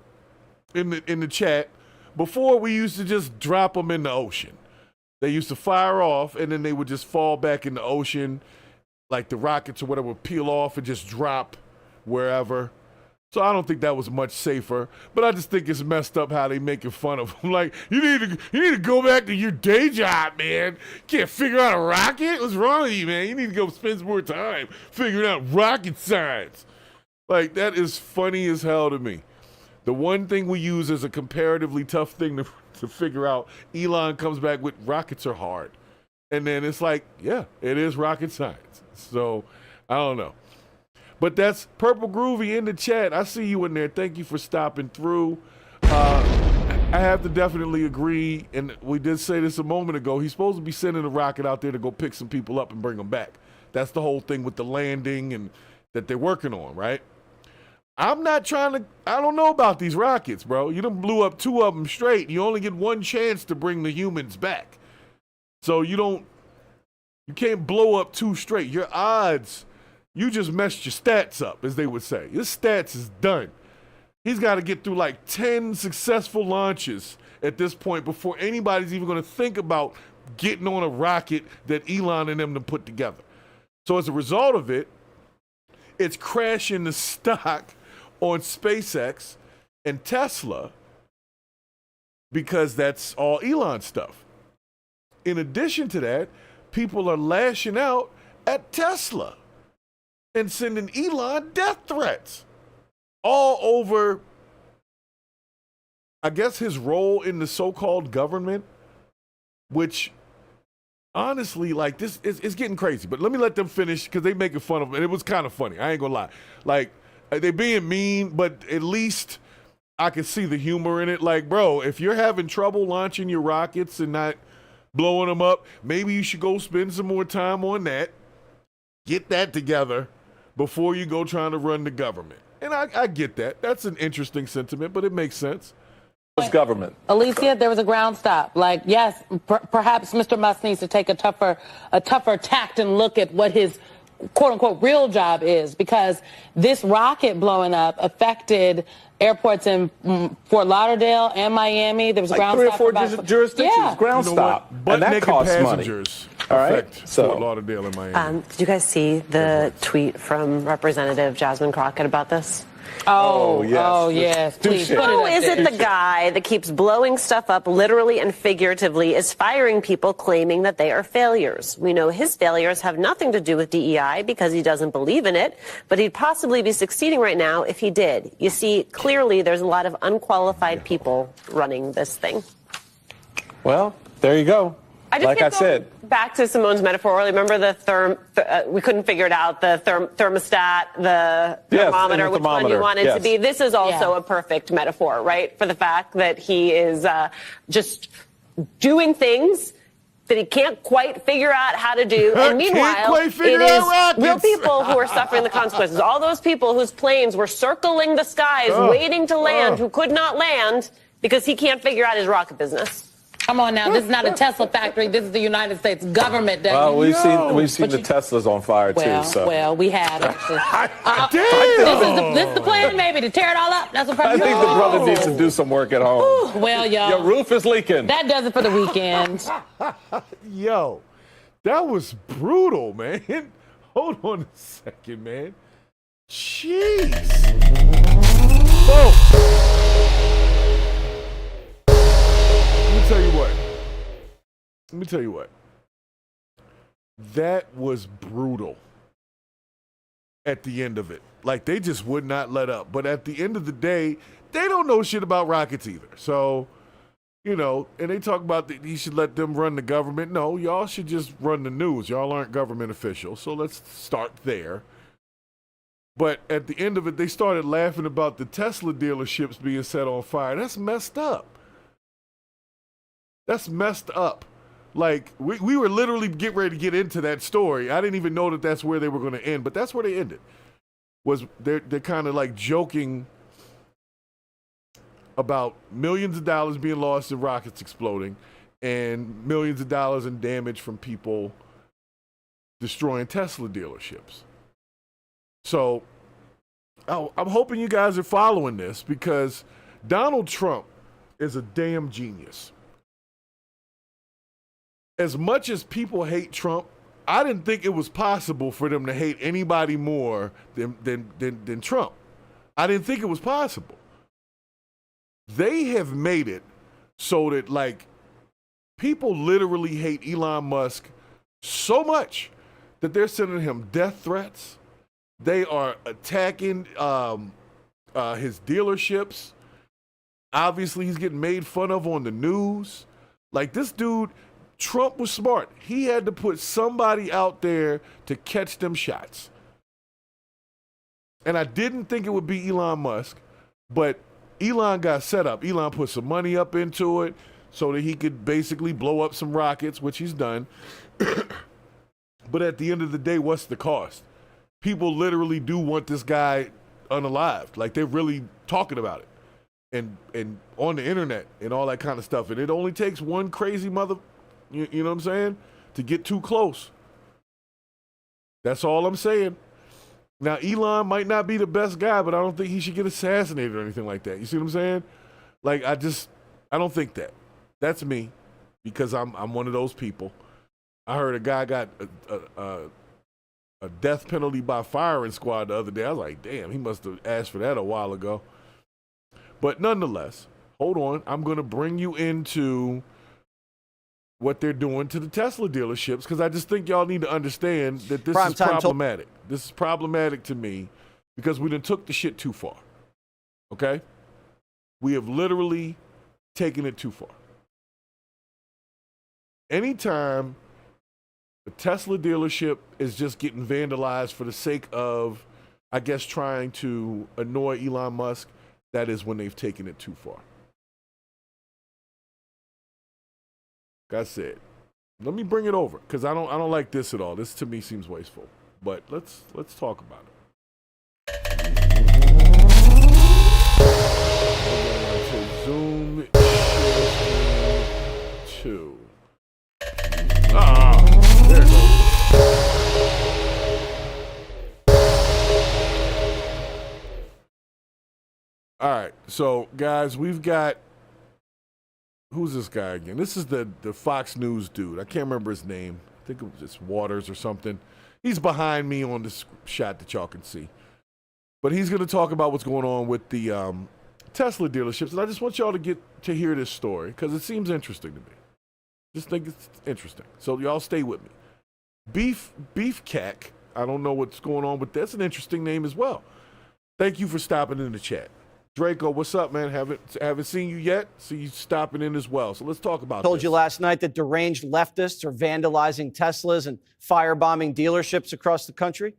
in the chat, before we used to just drop them in the ocean. They used to fire off and then they would just fall back in the ocean, like the rockets or whatever would peel off and just drop wherever. So I don't think that was much safer, but I just think it's messed up how they making fun of them. Like, you need to go back to your day job, man. Can't figure out a rocket? What's wrong with you, man? You need to go spend some more time figuring out rocket science. Like, that is funny as hell to me. The one thing we use as a comparatively tough thing to figure out, Elon comes back with rockets are hard. And then it's like, yeah, it is rocket science. So, I don't know. But that's Purple Groovy in the chat. I see you in there. Thank you for stopping through. I have to definitely agree, and we did say this a moment ago, he's supposed to be sending a rocket out there to go pick some people up and bring them back. That's the whole thing with the landing and that they're working on, right? I don't know about these rockets, bro. You done blew up 2 of them straight. You only get 1 chance to bring the humans back. So you can't blow up 2 straight. Your odds, you just messed your stats up, as they would say. Your stats is done. He's got to get through like 10 successful launches at this point before anybody's even going to think about getting on a rocket that Elon and them to put together. So as a result of it, it's crashing the stock on SpaceX and Tesla because that's all Elon stuff. In addition to that, people are lashing out at Tesla and sending Elon death threats all over, I guess, his role in the so-called government, which honestly, like, this is getting crazy. But let me let them finish because they making fun of him, and it was kind of funny. I ain't gonna lie. Like, they being mean, but at least I can see the humor in it. Like, bro, if you're having trouble launching your rockets and not blowing them up, maybe you should go spend some more time on that. Get that together before you go trying to run the government. And I get that. That's an interesting sentiment, but it makes sense. Government. Alicia, there was a ground stop. Like, yes, perhaps Mr. Musk needs to take a tougher tact and look at what his quote-unquote real job is, because this rocket blowing up affected airports in Fort Lauderdale and Miami. There was a ground stop. 3 or 4 jurisdictions, ground stop. But and that costs money. All right. Fort Lauderdale and Miami. Did you guys see the tweet from Representative Jasmine Crockett about this? Oh, yes. Please put it Who up is there. it the guy that keeps blowing stuff up literally and figuratively is firing people claiming that they are failures? We know his failures have nothing to do with DEI because he doesn't believe in it, but he'd possibly be succeeding right now if he did. You see, clearly there's a lot of unqualified people running this thing. Well, there you go. Like I said. Back to Simone's metaphor earlier. Remember the we couldn't figure it out, the thermostat, the thermometer, which one you wanted to be. This is also a perfect metaphor, right? For the fact that he is just doing things that he can't quite figure out how to do. And meanwhile, it is real people who are suffering the consequences. All those people whose planes were circling the skies, waiting to land, who could not land because he can't figure out his rocket business. Come on now, this is not a Tesla factory. This is the United States government. Well, we've seen the Teslas on fire too. So. Well, we had actually. This is the plan, maybe, to tear it all up. That's what I think the brother needs to do some work at home. Ooh, well, y'all, your roof is leaking. That does it for the weekend. Yo, that was brutal, man. Hold on a second, man. Jeez. Let me tell you what. That was brutal at the end of it. Like, they just would not let up. But at the end of the day, they don't know shit about rockets either. So, you know, and they talk about that you should let them run the government. No, y'all should just run the news. Y'all aren't government officials. So let's start there. But at the end of it, they started laughing about the Tesla dealerships being set on fire. That's messed up. That's messed up. Like, we were literally getting ready to get into that story. I didn't even know that that's where they were going to end, but that's where they ended. Was they're kind of like joking about millions of dollars being lost in rockets exploding and millions of dollars in damage from people destroying Tesla dealerships. So I'm hoping you guys are following this, because Donald Trump is a damn genius. As much as people hate Trump, I didn't think it was possible for them to hate anybody more than Trump. I didn't think it was possible. They have made it so that, like, people literally hate Elon Musk so much that they're sending him death threats. They are attacking his dealerships. Obviously, he's getting made fun of on the news. Like, this dude, Trump was smart. He had to put somebody out there to catch them shots. And I didn't think it would be Elon Musk, but Elon got set up. Elon put some money up into it so that he could basically blow up some rockets, which he's done. But at the end of the day, what's the cost? People literally do want this guy unalived. Like, they're really talking about it. And on the internet and all that kind of stuff. And it only takes one crazy mother, you know what I'm saying, to get too close. That's all I'm saying. Now, Elon might not be the best guy, but I don't think he should get assassinated or anything like that. You see what I'm saying? Like, I don't think that. That's me, because I'm one of those people. I heard a guy got a death penalty by firing squad the other day. I was like, damn, he must have asked for that a while ago. But nonetheless, hold on. I'm going to bring you into what they're doing to the Tesla dealerships, because I just think y'all need to understand that this is problematic. This is problematic to me because we done took the shit too far. Okay? We have literally taken it too far. Anytime a Tesla dealership is just getting vandalized for the sake of, I guess, trying to annoy Elon Musk, that is when they've taken it too far. Like I said, let me bring it over, because I don't like this at all. This to me seems wasteful. But let's talk about it. Zoom to. There it goes. All right, so guys, we've got, who's this guy again? This is the Fox News dude. I can't remember his name. I think it was just Waters or something. He's behind me on this shot that y'all can see. But he's going to talk about what's going on with the Tesla dealerships. And I just want y'all to get to hear this story, because it seems interesting to me. Just think it's interesting. So y'all stay with me. Beef Cack. I don't know what's going on, but that's an interesting name as well. Thank you for stopping in the chat. Draco, what's up, man? Haven't seen you yet. See you stopping in as well. So let's talk about Told you last night that deranged leftists are vandalizing Teslas and firebombing dealerships across the country.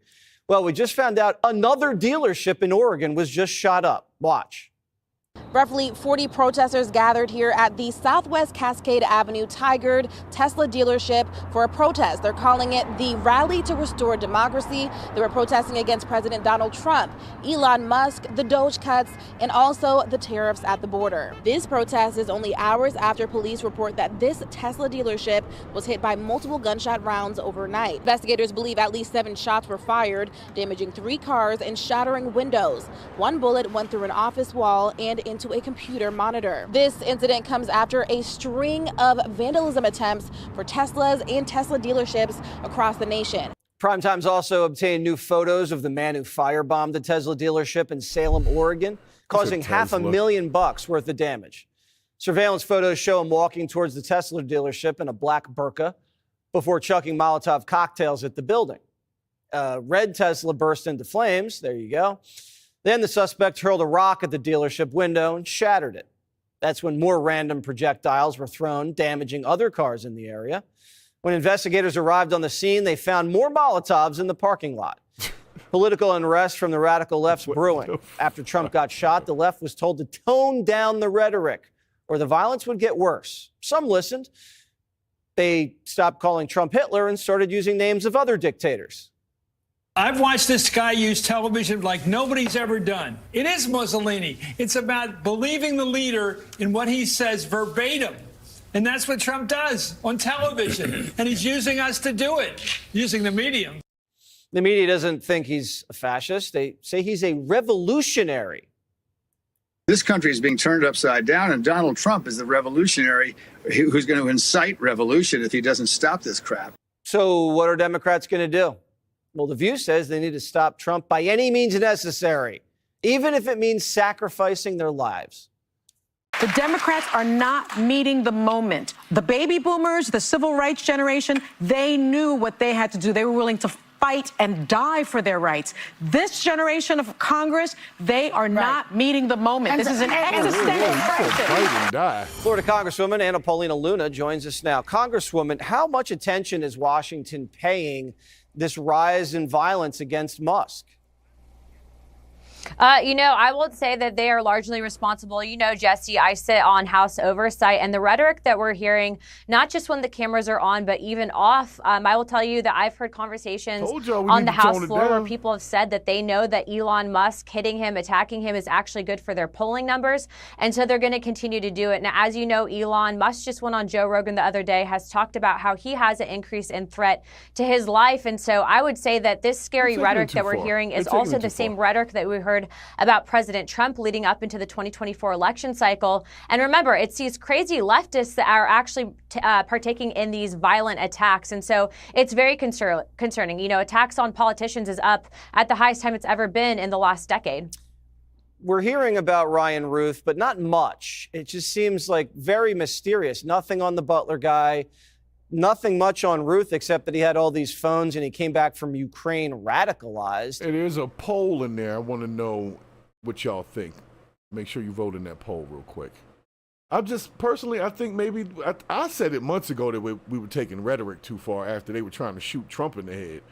Well, we just found out another dealership in Oregon was just shot up. Watch. Roughly 40 protesters gathered here at the Southwest Cascade Avenue Tigard Tesla dealership for a protest. They're calling it the Rally to Restore Democracy. They were protesting against President Donald Trump, Elon Musk, the Doge cuts, and also the tariffs at the border. This protest is only hours after police report that this Tesla dealership was hit by multiple gunshot rounds overnight. Investigators believe at least 7 shots were fired, damaging 3 cars and shattering windows. 1 bullet went through an office wall and into a computer monitor. This incident comes after a string of vandalism attempts for Teslas and Tesla dealerships across the nation. Primetime's also obtained new photos of the man who firebombed the Tesla dealership in Salem, Oregon, causing $500,000 worth of damage. Surveillance photos show him walking towards the Tesla dealership in a black burqa before chucking Molotov cocktails at the building. Red Tesla burst into flames. There you go. Then the suspect hurled a rock at the dealership window and shattered it. That's when more random projectiles were thrown, damaging other cars in the area. When investigators arrived on the scene, they found more Molotovs in the parking lot. Political unrest from the radical left's brewing. After Trump got shot, the left was told to tone down the rhetoric, or the violence would get worse. Some listened. They stopped calling Trump Hitler and started using names of other dictators. I've watched this guy use television like nobody's ever done. It is Mussolini. It's about believing the leader in what he says verbatim. And that's what Trump does on television. And he's using us to do it, using the medium. The media doesn't think he's a fascist. They say he's a revolutionary. This country is being turned upside down, and Donald Trump is the revolutionary who's going to incite revolution if he doesn't stop this crap. So what are Democrats going to do? Well, The View says they need to stop Trump by any means necessary, even if it means sacrificing their lives. The Democrats are not meeting the moment. The baby boomers, the civil rights generation, they knew what they had to do. They were willing to fight and die for their rights. This generation of Congress, they are not meeting the moment. This is an existential crisis. Florida Congresswoman Anna Paulina Luna joins us now. Congresswoman, how much attention is Washington paying this rise in violence against Musk? I would say that they are largely responsible. Jesse, I sit on House Oversight, and the rhetoric that we're hearing, not just when the cameras are on, but even off, I will tell you that I've heard conversations on the House floor where people have said that they know that Elon Musk hitting him, attacking him is actually good for their polling numbers. And so they're going to continue to do it. Now, as you know, Elon Musk just went on Joe Rogan the other day, has talked about how he has an increase in threat to his life. And so I would say that this scary rhetoric that we're hearing is also the same rhetoric that we heard about President Trump leading up into the 2024 election cycle. And remember, it's these crazy leftists that are actually partaking in these violent attacks. And so it's very concerning. Attacks on politicians is up at the highest time it's ever been in the last decade. We're hearing about Ryan Ruth, but not much. It just seems like very mysterious. Nothing on the Butler guy. Nothing much on Ruth except that he had all these phones and he came back from Ukraine radicalized. And there's a poll in there. I want to know what y'all think. Make sure you vote in that poll real quick. I think maybe, I said it months ago that we were taking rhetoric too far after they were trying to shoot Trump in the head.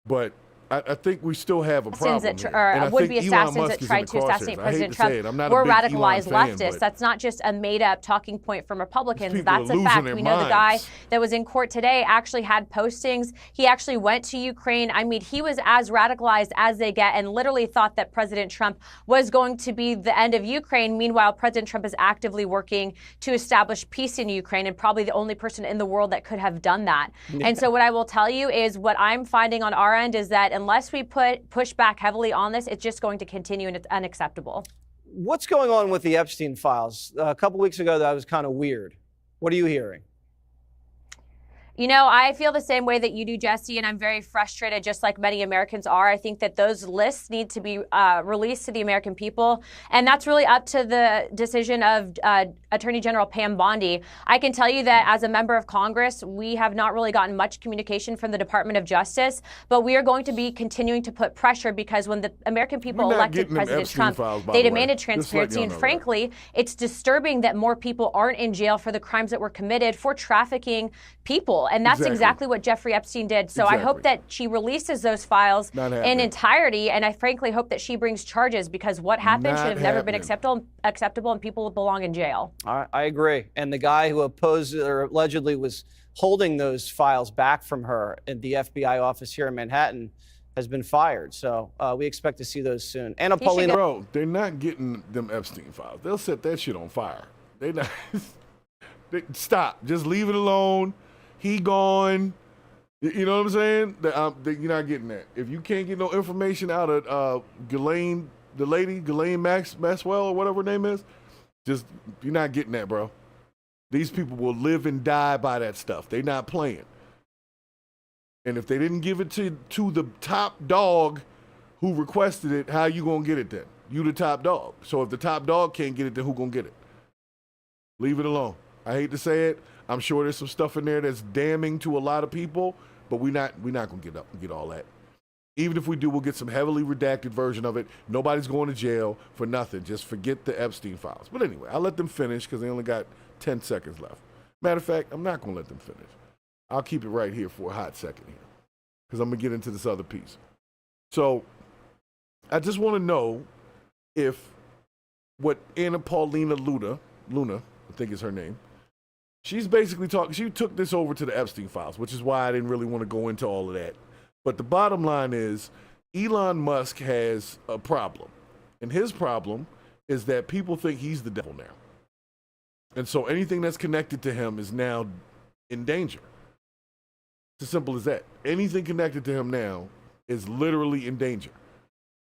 But I think we still have a problem Would-be assassins that tried to assassinate President Trump were radicalized leftists. That's not just a made-up talking point from Republicans. That's a fact. We know the guy that was in court today actually had postings. He actually went to Ukraine. I mean, he was as radicalized as they get and literally thought that President Trump was going to be the end of Ukraine. Meanwhile, President Trump is actively working to establish peace in Ukraine and probably the only person in the world that could have done that. Yeah. And so what I will tell you is what I'm finding on our end is that unless we push back heavily on this, it's just going to continue and it's unacceptable. What's going on with the Epstein files? A couple weeks ago, that was kind of weird. What are you hearing? I feel the same way that you do, Jesse, and I'm very frustrated, just like many Americans are. I think that those lists need to be released to the American people, and that's really up to the decision of Attorney General Pam Bondi. I can tell you that as a member of Congress, we have not really gotten much communication from the Department of Justice, but we are going to be continuing to put pressure because when the American people elected President Trump, they demanded transparency, and frankly, it's disturbing that more people aren't in jail for the crimes that were committed for trafficking people. And that's exactly what Jeffrey Epstein did. So I hope that she releases those files in entirety. And I frankly hope that she brings charges because what happened should have never been acceptable and people belong in jail. I agree. And the guy who opposed or allegedly was holding those files back from her in the FBI office here in Manhattan has been fired. So we expect to see those soon. Anna Paulina. Bro, they're not getting them Epstein files. They'll set that shit on fire. They not. Stop. Just leave it alone. He gone. You know what I'm saying? You're not getting that. If you can't get no information out of Ghislaine, the lady, Ghislaine Maxwell or whatever her name is, just you're not getting that, bro. These people will live and die by that stuff. They're not playing. And if they didn't give it to the top dog who requested it, how you gonna get it then? You the top dog. So if the top dog can't get it, then who gonna get it? Leave it alone. I hate to say it. I'm sure there's some stuff in there that's damning to a lot of people, but we're not gonna get all that. Even if we do, we'll get some heavily redacted version of it. Nobody's going to jail for nothing. Just forget the Epstein files. But anyway, I'll let them finish because they only got 10 seconds left. Matter of fact, I'm not gonna let them finish. I'll keep it right here for a hot second here because I'm gonna get into this other piece. So I just want to know if what Anna Paulina Luna, I think is her name, She's basically talking. She took this over to the Epstein files, which is why I didn't really want to go into all of that. But the bottom line is Elon Musk has a problem. And his problem is that people think he's the devil now. And so anything that's connected to him is now in danger. It's as simple as that. Anything connected to him now is literally in danger.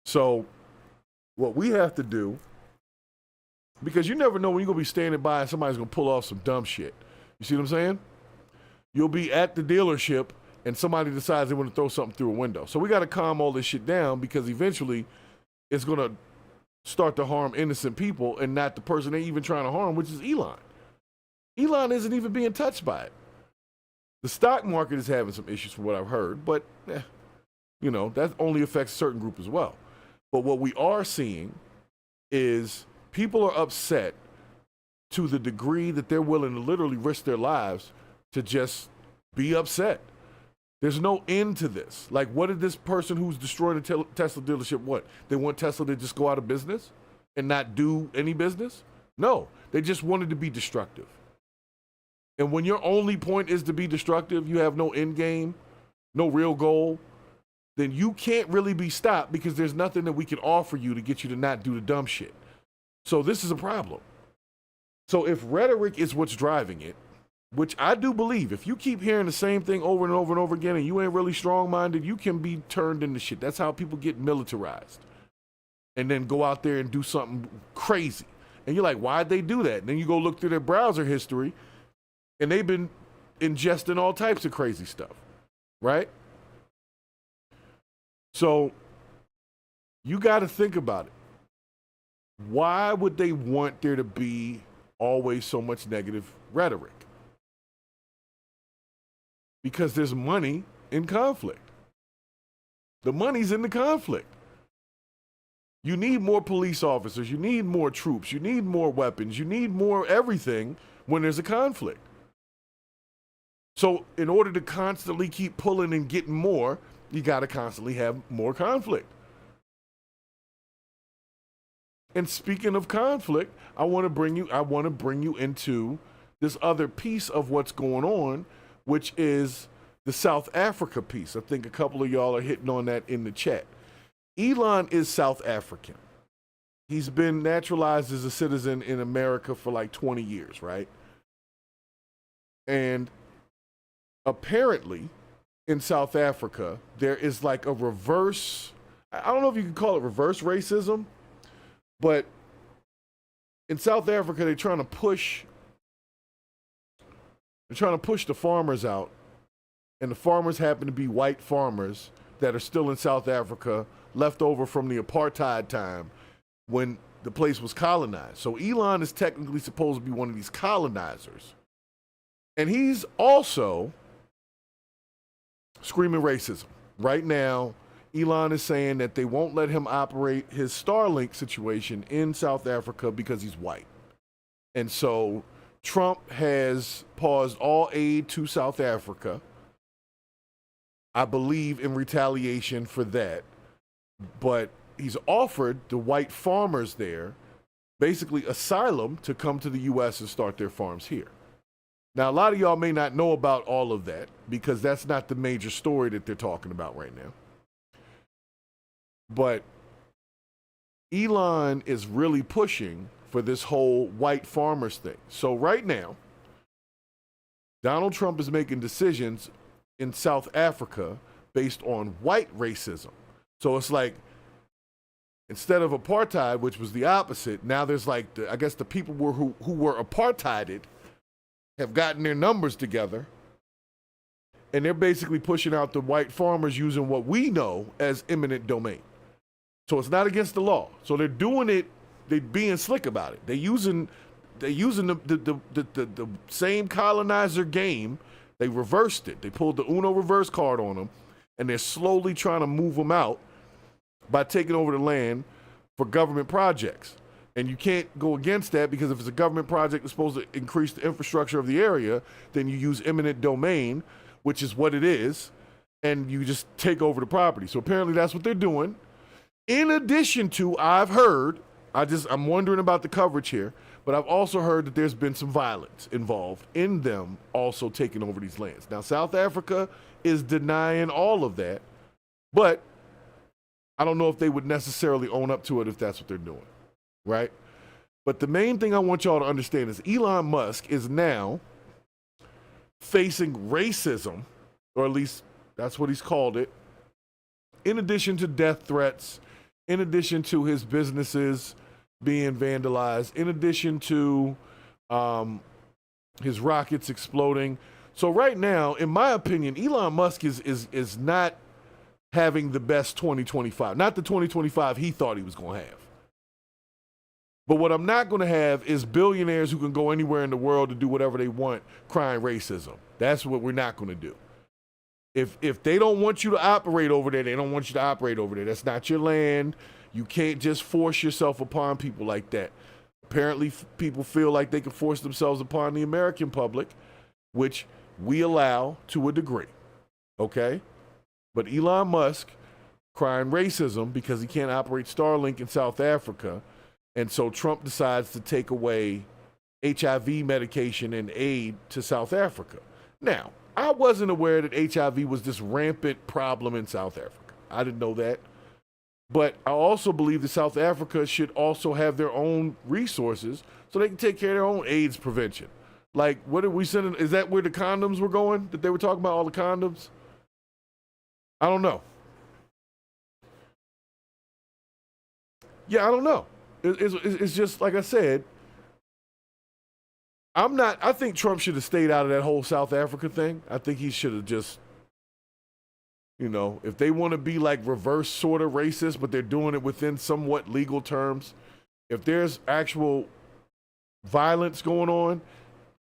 So what we have to do, because you never know when you're going to be standing by and somebody's going to pull off some dumb shit. You see what I'm saying? You'll be at the dealership and somebody decides they want to throw something through a window. So we got to calm all this shit down because eventually it's going to start to harm innocent people and not the person they're even trying to harm, which is Elon. Elon isn't even being touched by it. The stock market is having some issues from what I've heard, but that only affects a certain group as well. But what we are seeing is people are upset to the degree that they're willing to literally risk their lives to just be upset. There's no end to this. Like, what did this person who's destroying the Tesla dealership want? They want Tesla to just go out of business and not do any business? No, they just wanted to be destructive. And when your only point is to be destructive, you have no end game, no real goal, then you can't really be stopped because there's nothing that we can offer you to get you to not do the dumb shit. So this is a problem. So if rhetoric is what's driving it, which I do believe, if you keep hearing the same thing over and over and over again and you ain't really strong-minded, you can be turned into shit. That's how people get militarized and then go out there and do something crazy. And you're like, why'd they do that? And then you go look through their browser history and they've been ingesting all types of crazy stuff, right? So you got to think about it. Why would they want there to be always so much negative rhetoric? Because there's money in conflict. The money's in the conflict. You need more police officers. You need more troops. You need more weapons. You need more everything when there's a conflict. So in order to constantly keep pulling and getting more, you got to constantly have more conflict. And speaking of conflict, I want to bring you into this other piece of what's going on, which is the South Africa piece. I think a couple of y'all are hitting on that in the chat. Elon is South African. He's been naturalized as a citizen in America for like 20 years, right? And apparently in South Africa, there is like a reverse, I don't know if you can call it reverse racism, but in South Africa, they're trying to push the farmers out, and the farmers happen to be white farmers that are still in South Africa, left over from the apartheid time when the place was colonized. So Elon is technically supposed to be one of these colonizers. And he's also screaming racism. Right now, Elon is saying that they won't let him operate his Starlink situation in South Africa because he's white. And so Trump has paused all aid to South Africa, I believe, in retaliation for that. But he's offered the white farmers there basically asylum to come to the U.S. and start their farms here. Now, a lot of y'all may not know about all of that because that's not the major story that they're talking about right now. But Elon is really pushing for this whole white farmers thing. So right now, Donald Trump is making decisions in South Africa based on white racism. So it's like, instead of apartheid, which was the opposite, now there's like, I guess the people who were apartheided have gotten their numbers together, and they're basically pushing out the white farmers using what we know as eminent domain. So it's not against the law. So they're doing it, they're being slick about it. They're using the same colonizer game. They reversed it. They pulled the Uno reverse card on them, and they're slowly trying to move them out by taking over the land for government projects. And you can't go against that because if it's a government project that's supposed to increase the infrastructure of the area, then you use eminent domain, which is what it is, and you just take over the property. So apparently that's what they're doing. In addition to, I've heard, I'm wondering about the coverage here, But I've also heard that there's been some violence involved in them also taking over these lands. Now, South Africa is denying all of that, but I don't know if they would necessarily own up to it if that's what they're doing, right? But the main thing I want y'all to understand is Elon Musk is now facing racism, or at least that's what he's called it, in addition to death threats, in addition to his businesses being vandalized, in addition to his rockets exploding. So right now, in my opinion, Elon Musk is not having the best 2025. Not the 2025 he thought he was going to have. But what I'm not going to have is billionaires who can go anywhere in the world to do whatever they want crying racism. That's what we're not going to do. If they don't want you to operate over there, they don't want you to operate over there. That's not your land. You can't just force yourself upon people like that. Apparently, people feel like they can force themselves upon the American public, which we allow to a degree. Okay? But Elon Musk crying racism because he can't operate Starlink in South Africa. And so Trump decides to take away HIV medication and aid to South Africa. Now, I wasn't aware that HIV was this rampant problem in South Africa. I didn't know that. But I also believe that South Africa should also have their own resources so they can take care of their own AIDS prevention. Like, what are we sending? Is that where the condoms were going? That they were talking about all the condoms? I don't know. Yeah, I don't know. It's just, like I said, I think Trump should have stayed out of that whole South Africa thing. I think he should have just, if they want to be like reverse sort of racist, but they're doing it within somewhat legal terms. If there's actual violence going on,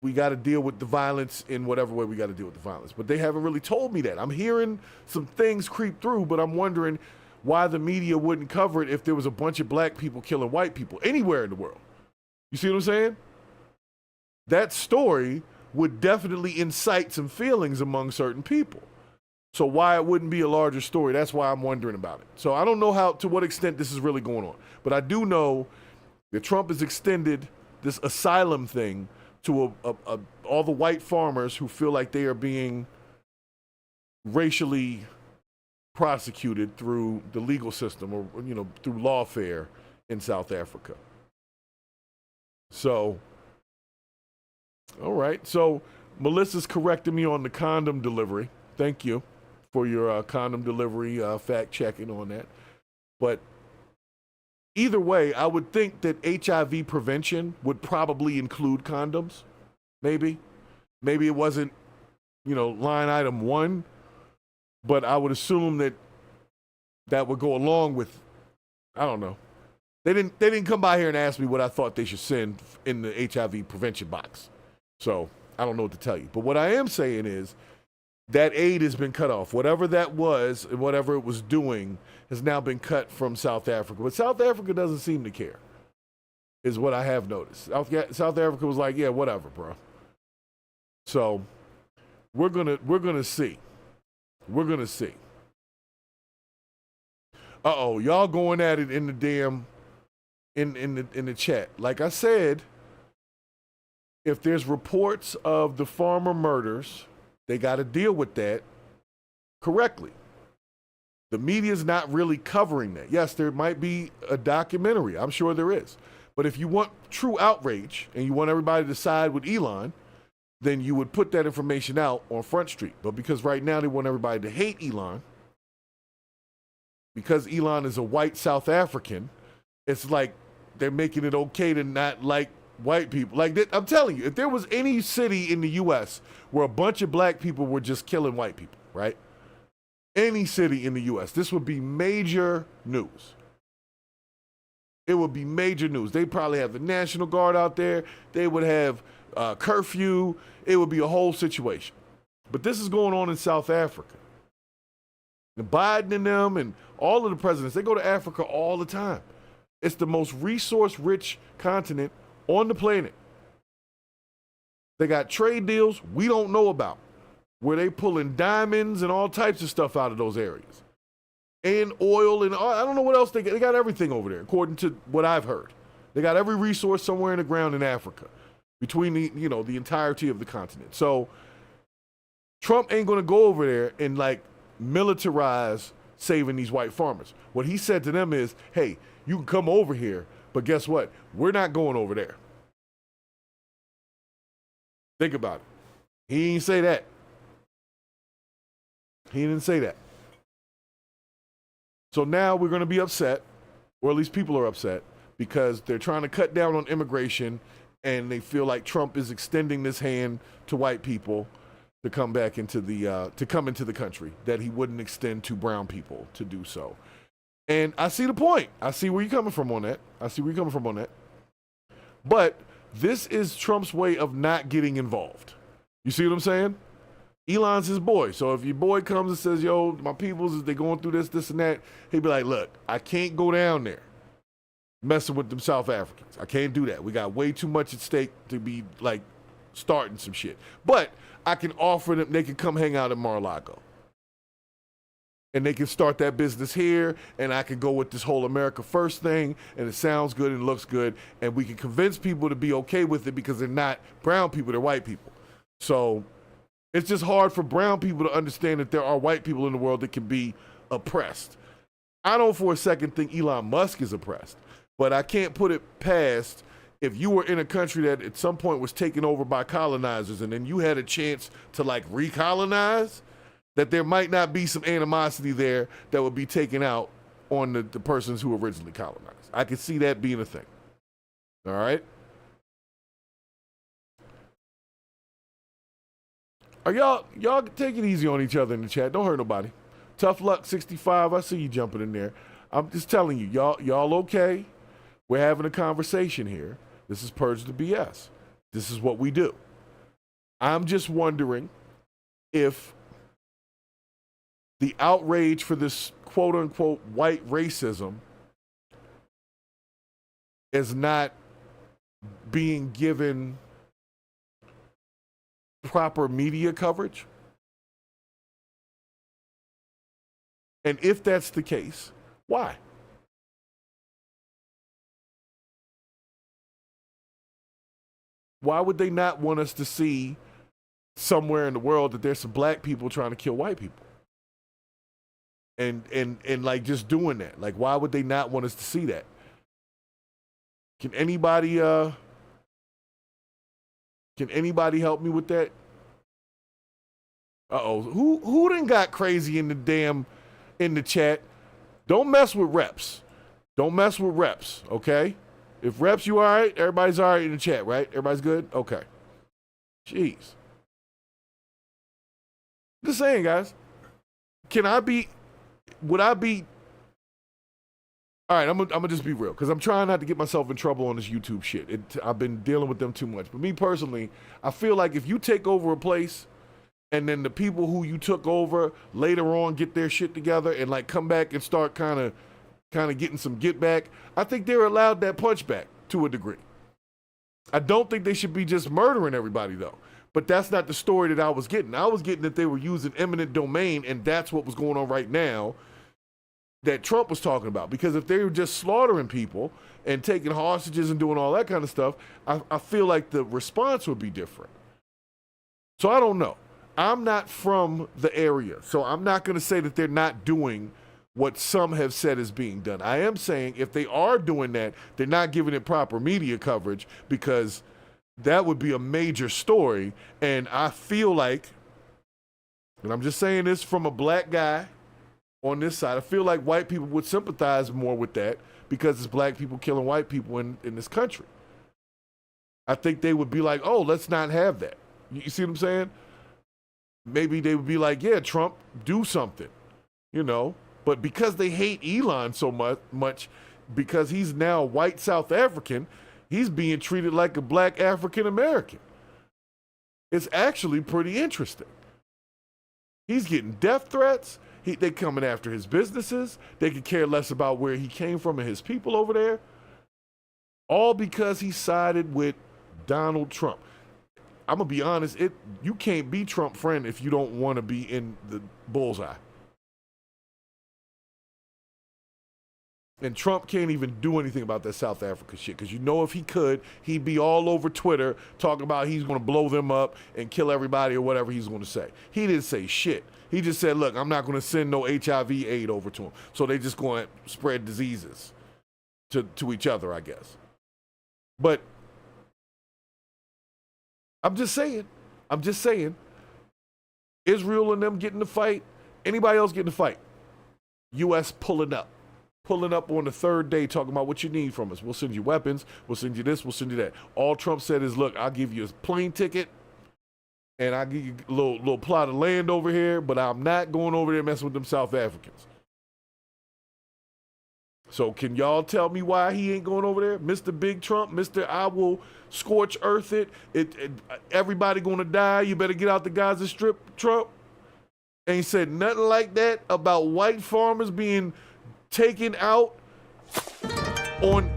we got to deal with the violence in whatever way we got to deal with the violence. But they haven't really told me that. I'm hearing some things creep through, but I'm wondering why the media wouldn't cover it if there was a bunch of black people killing white people anywhere in the world. You see what I'm saying? That story would definitely incite some feelings among certain people. So why it wouldn't be a larger story, that's why I'm wondering about it. So I don't know to what extent this is really going on. But I do know that Trump has extended this asylum thing to all the white farmers who feel like they are being racially prosecuted through the legal system or, through lawfare in South Africa. So, all right. So Melissa's correcting me on the condom delivery. Thank you for your condom delivery fact checking on that. But either way, I would think that HIV prevention would probably include condoms. Maybe it wasn't, line item 1. But I would assume that would go along with, I don't know. They didn't come by here and ask me what I thought they should send in the HIV prevention box. So I don't know what to tell you. But what I am saying is that aid has been cut off. Whatever that was and whatever it was doing has now been cut from South Africa. But South Africa doesn't seem to care, is what I have noticed. South Africa was like, yeah, whatever, bro. So we're gonna see. We're going to see. Uh-oh, y'all going at it in the damn, in the chat. Like I said, if there's reports of the farmer murders, they got to deal with that correctly. The media's not really covering that. Yes, there might be a documentary. I'm sure there is. But if you want true outrage and you want everybody to side with Elon, then you would put that information out on Front Street. But because right now they want everybody to hate Elon, because Elon is a white South African, it's like they're making it okay to not like white people. Like, I'm telling you, if there was any city in the U.S. where a bunch of black people were just killing white people, right? Any city in the U.S., this would be major news. It would be major news. They'd probably have the National Guard out there. They would have curfew. It would be a whole situation. But this is going on in South Africa. And Biden and them and all of the presidents, they go to Africa all the time. It's the most resource-rich continent on the planet. They got trade deals we don't know about, where they pulling diamonds and all types of stuff out of those areas. And oil and I don't know what else they got everything over there, according to what I've heard. They got every resource somewhere in the ground in Africa between the entirety of the continent. So Trump ain't going to go over there and like militarize saving these white farmers. What he said to them is, hey, you can come over here, but guess what? We're not going over there. Think about it. He didn't say that. He didn't say that. So now we're going to be upset, or at least people are upset, because they're trying to cut down on immigration and they feel like Trump is extending this hand to white people to come back into the country that he wouldn't extend to brown people to do so. And I see the point. I see where you're coming from on that. But this is Trump's way of not getting involved. You see what I'm saying? Elon's his boy. So if your boy comes and says, yo, my peoples, they going through this, and that, he'd be like, look, I can't go down there messing with them South Africans. I can't do that. We got way too much at stake to be like starting some shit. But I can offer them, they can come hang out in Mar-a-Lago. And they can start that business here, and I can go with this whole America First thing, and it sounds good and looks good, and we can convince people to be okay with it because they're not brown people, they're white people. So it's just hard for brown people to understand that there are white people in the world that can be oppressed. I don't for a second think Elon Musk is oppressed, but I can't put it past if you were in a country that at some point was taken over by colonizers and then you had a chance to like recolonize, that there might not be some animosity there that would be taken out on the persons who originally colonized. I could see that being a thing. All right? Are y'all take it easy on each other in the chat. Don't hurt nobody. Tough Luck 65, I see you jumping in there. I'm just telling you, y'all okay? We're having a conversation here. This is Purge the BS. This is what we do. I'm just wondering if the outrage for this quote-unquote white racism is not being given proper media coverage. And if that's the case, why? Why would they not want us to see somewhere in the world that there's some black people trying to kill white people? And like just doing that. Like, why would they not want us to see that? Can anybody help me with that? Uh-oh. Who done got crazy in the chat? Don't mess with reps. Don't mess with reps, okay? If reps, you all right? Everybody's all right in the chat, right? Everybody's good? Okay. Jeez. Just saying, guys. Would I be... All right, I'm gonna just be real, because I'm trying not to get myself in trouble on this YouTube shit. I've been dealing with them too much. But me personally, I feel like if you take over a place and then the people who you took over later on get their shit together and like come back and start kind of getting some get back, I think they're allowed that punchback to a degree. I don't think they should be just murdering everybody though. But that's not the story that I was getting. I was getting that they were using eminent domain, and that's what was going on right now that Trump was talking about. Because if they were just slaughtering people and taking hostages and doing all that kind of stuff, I feel like the response would be different. So I don't know. I'm not from the area, so I'm not going to say that they're not doing what some have said is being done. I am saying if they are doing that, they're not giving it proper media coverage, because that would be a major story. And I feel like, and I'm just saying this from a black guy on this side, I feel like white people would sympathize more with that because it's black people killing white people in this country. I think they would be like, oh, let's not have that. You see what I'm saying? Maybe they would be like, yeah, Trump, do something, you know? But because they hate Elon so much, because he's now white South African, he's being treated like a black African American. It's actually pretty interesting. He's getting death threats. They coming after his businesses. They could care less about where he came from and his people over there. All because he sided with Donald Trump. I'm going to be honest, you can't be Trump friend if you don't want to be in the bullseye. And Trump can't even do anything about that South Africa shit. Because you know if he could, he'd be all over Twitter talking about he's going to blow them up and kill everybody or whatever he's going to say. He didn't say shit. He just said, look, I'm not going to send no HIV aid over to them. So they just going to spread diseases to each other, I guess. But I'm just saying. Israel and them getting the fight. Anybody else getting the fight? U.S. pulling up on the third day talking about what you need from us. We'll send you weapons. We'll send you this. We'll send you that. All Trump said is, look, I'll give you a plane ticket and I'll give you a little plot of land over here, but I'm not going over there messing with them South Africans. So can y'all tell me why he ain't going over there? Mr. Big Trump, Mr. I will scorch earth it. Everybody going to die. You better get out the Gaza Strip, Trump. Ain't said nothing like that about white farmers being taken out on.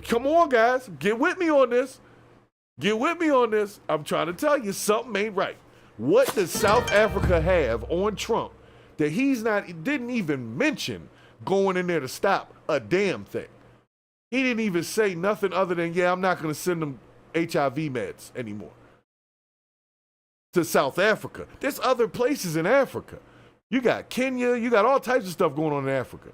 Come on, guys. Get with me on this. I'm trying to tell you, something ain't right. What does South Africa have on Trump that didn't even mention going in there to stop a damn thing? He didn't even say nothing other than, I'm not going to send them HIV meds anymore to South Africa. There's other places in Africa. You got Kenya. You got all types of stuff going on in Africa.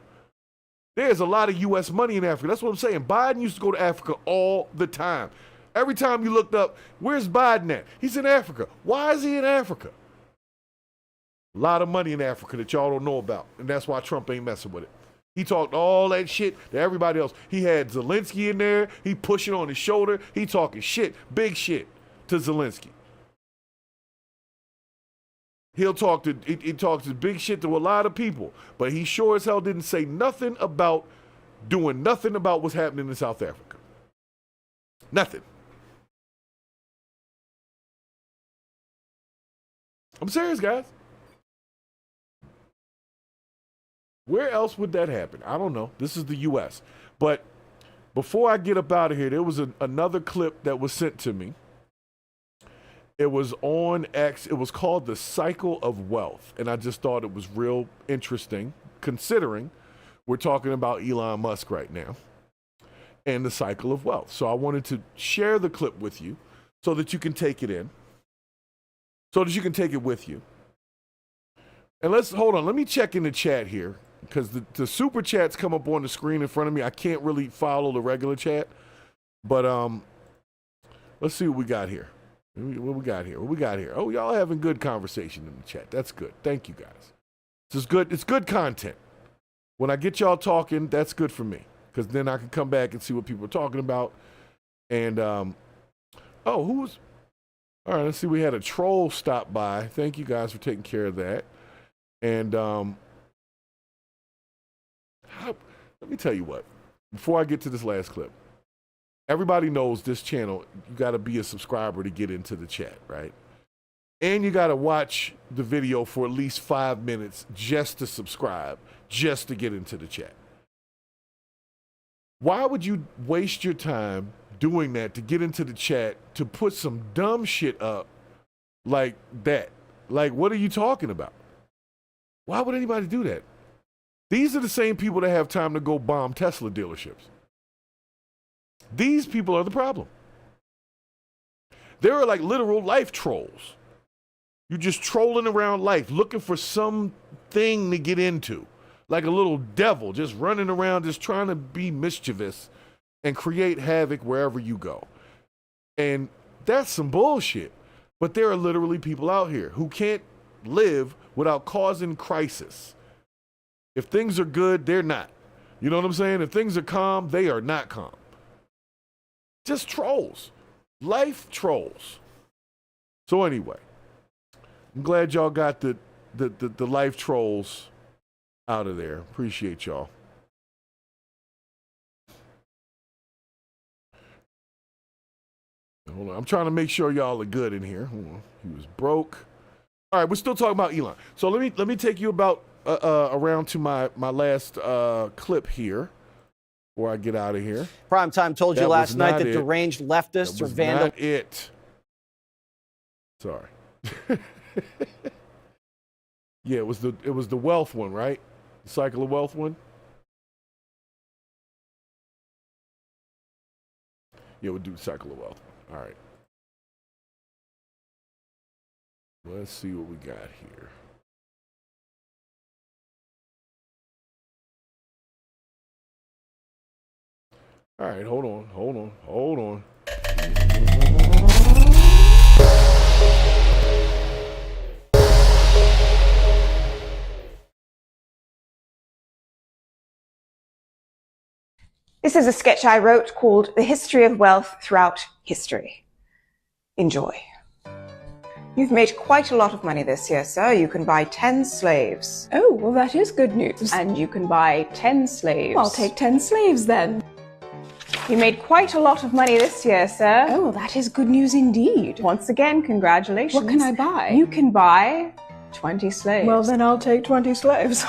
There's a lot of U.S. money in Africa. That's what I'm saying. Biden used to go to Africa all the time. Every time you looked up, where's Biden at? He's in Africa. Why is he in Africa? A lot of money in Africa that y'all don't know about, and that's why Trump ain't messing with it. He talked all that shit to everybody else. He had Zelensky in there. He pushing on his shoulder. He talking shit, big shit to Zelensky. He talks big shit to a lot of people, but he sure as hell didn't say nothing about doing nothing about what's happening in South Africa. Nothing. I'm serious, guys. Where else would that happen? I don't know. This is the U.S. But before I get up out of here, there was another clip that was sent to me. It was on X. It was called The Cycle of Wealth. And I just thought it was real interesting, considering we're talking about Elon Musk right now and the cycle of wealth. So I wanted to share the clip with you so that you can take it in, so that you can take it with you. And hold on. Let me check in the chat here because the super chats come up on the screen in front of me. I can't really follow the regular chat, but let's see what we got here. What we got here? Oh, y'all having good conversation in the chat. That's good. Thank you, guys. This is good. It's good content. When I get y'all talking, that's good for me because then I can come back and see what people are talking about. And, all right, let's see. We had a troll stop by. Thank you guys for taking care of that. And let me tell you what, before I get to this last clip, everybody knows this channel, you got to be a subscriber to get into the chat, right? And you got to watch the video for at least 5 minutes just to subscribe, just to get into the chat. Why would you waste your time doing that to get into the chat to put some dumb shit up like that? Like, what are you talking about? Why would anybody do that? These are the same people that have time to go bomb Tesla dealerships. These people are the problem. There are like literal life trolls. You're just trolling around life, looking for something to get into. Like a little devil, just running around, just trying to be mischievous and create havoc wherever you go. And that's some bullshit. But there are literally people out here who can't live without causing crisis. If things are good, they're not. You know what I'm saying? If things are calm, they are not calm. Just trolls. Life trolls. So anyway, I'm glad y'all got the life trolls out of there. Appreciate y'all. Hold on. I'm trying to make sure y'all are good in here. Hold on. He was broke. All right, we're still talking about Elon. So let me take you about around to my last clip here before I get out of here. Primetime told you last night that deranged leftists are vandals. Not it. Sorry. Yeah, it was the wealth one, right? The cycle of wealth one. Yeah, we'll do cycle of wealth. All right. Let's see what we got here. All right, hold on. This is a sketch I wrote called The History of Wealth Throughout History. Enjoy. You've made quite a lot of money this year, sir. You can buy 10 slaves. Oh, well, that is good news. And you can buy 10 slaves. I'll take 10 slaves then. You made quite a lot of money this year, sir. Oh, well, that is good news indeed. Once again, congratulations. What can I buy? You can buy 20 slaves. Well, then I'll take 20 slaves.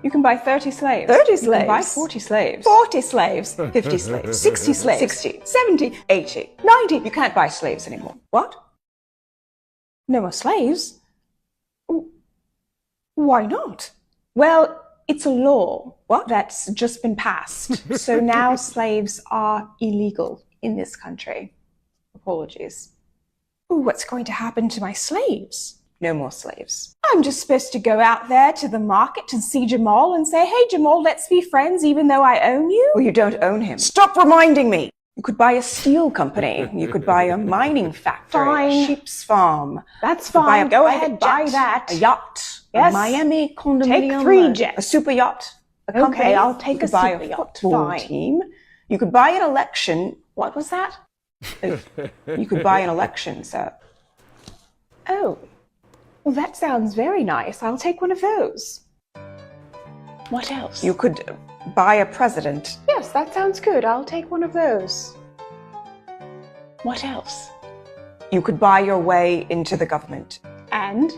You can buy 30 slaves. 30 slaves? You can buy 40 slaves. 40 slaves. 50 slaves. 60 slaves. 60. 70. 80. 90. You can't buy slaves anymore. What? No more slaves? Why not? Well, it's a law. What? That's just been passed. So now slaves are illegal in this country. Apologies. Ooh, what's going to happen to my slaves? No more slaves. I'm just supposed to go out there to the market and see Jamal and say, hey, Jamal, let's be friends even though I own you? Well, you don't own him. Stop reminding me! You could buy a steel company. You could buy a mining factory. Fine. A sheep's farm. That's fine. Go ahead, buy that. A yacht. Yes. A Miami condominium. Take 3 jets. A super yacht. A company. Okay, I'll take a buy super yacht. football Fine. team. You could buy an election. What was that? You could buy an election, sir. Oh. Well, that sounds very nice. I'll take one of those. What else? You could buy a president. Yes, that sounds good. I'll take one of those. What else? You could buy your way into the government. And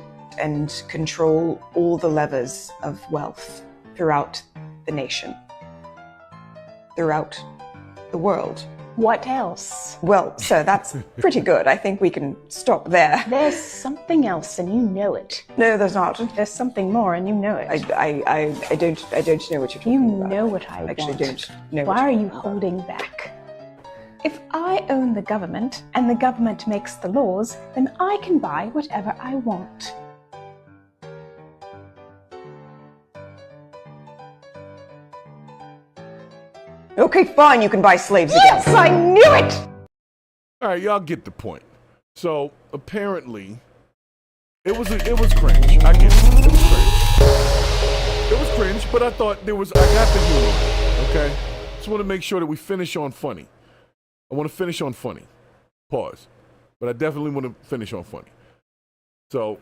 Control all the levers of wealth throughout the nation. Throughout the world. What else? Well, sir, that's pretty good. I think we can stop there. There's something else and you know it. No, there's not. There's something more and you know it. I don't know what you're talking about. You know what I actually want. don't know. Why are you holding back? If I own the government and the government makes the laws, then I can buy whatever I want. Okay, fine, you can buy slaves yes, again. Yes, I knew it! All right, y'all get the point. So, apparently, it was cringe. I get it. It was cringe. It was cringe, but I thought I got the humor, okay? Just want to make sure that we finish on funny. I want to finish on funny. Pause. But I definitely want to finish on funny. So,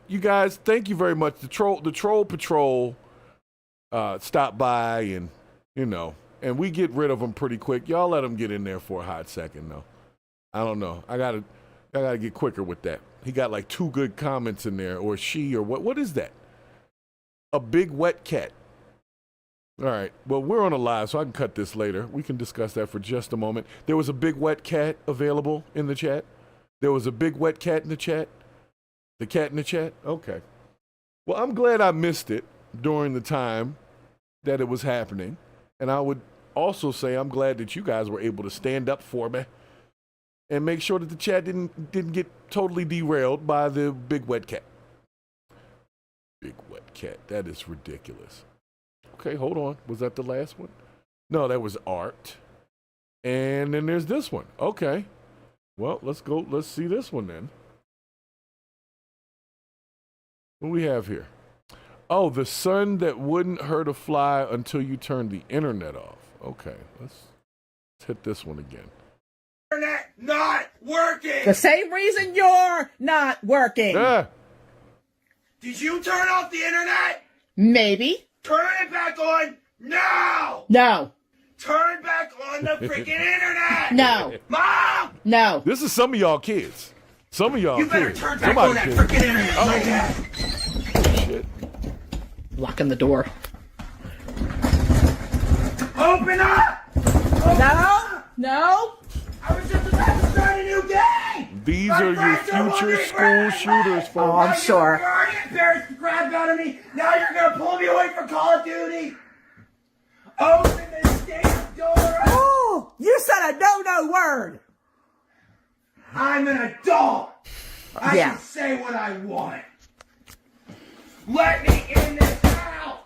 you guys, thank you very much. The troll patrol stopped by and, and we get rid of them pretty quick. Y'all let them get in there for a hot second, though. I don't know. I gotta get quicker with that. He got like 2 good comments in there, or she, or what? What is that? A big wet cat. All right. Well, we're on a live, so I can cut this later. We can discuss that for just a moment. There was a big wet cat available in the chat. There was a big wet cat in the chat. The cat in the chat. Okay. Well, I'm glad I missed it during the time that it was happening. And I would also say I'm glad that you guys were able to stand up for me and make sure that the chat didn't get totally derailed by the big wet cat. Big wet cat. That is ridiculous. Okay, hold on. Was that the last one? No, that was art. And then there's this one. Okay. Well, let's go. Let's see this one then. What do we have here? Oh, the sun that wouldn't hurt a fly until you turned the internet off. Okay, let's hit this one again. Internet not working. The same reason you're not working. Yeah. Did you turn off the internet? Maybe. Turn it back on now. No. Turn back on the freaking internet. No. Mom. No. This is some of y'all kids. Some of y'all You better kids. turn back on that freaking internet right now. Shit. Locking the door. Open up. No. I was just about to start a new game. These are your future school shooters, folks. Oh, I'm sure. You already embarrassed the crap out of me. Now you're going to pull me away from Call of Duty. Open the damn door up. Oh, you're said a no-no word. I'm an adult. I Yeah. can say what I want. Let me in this house.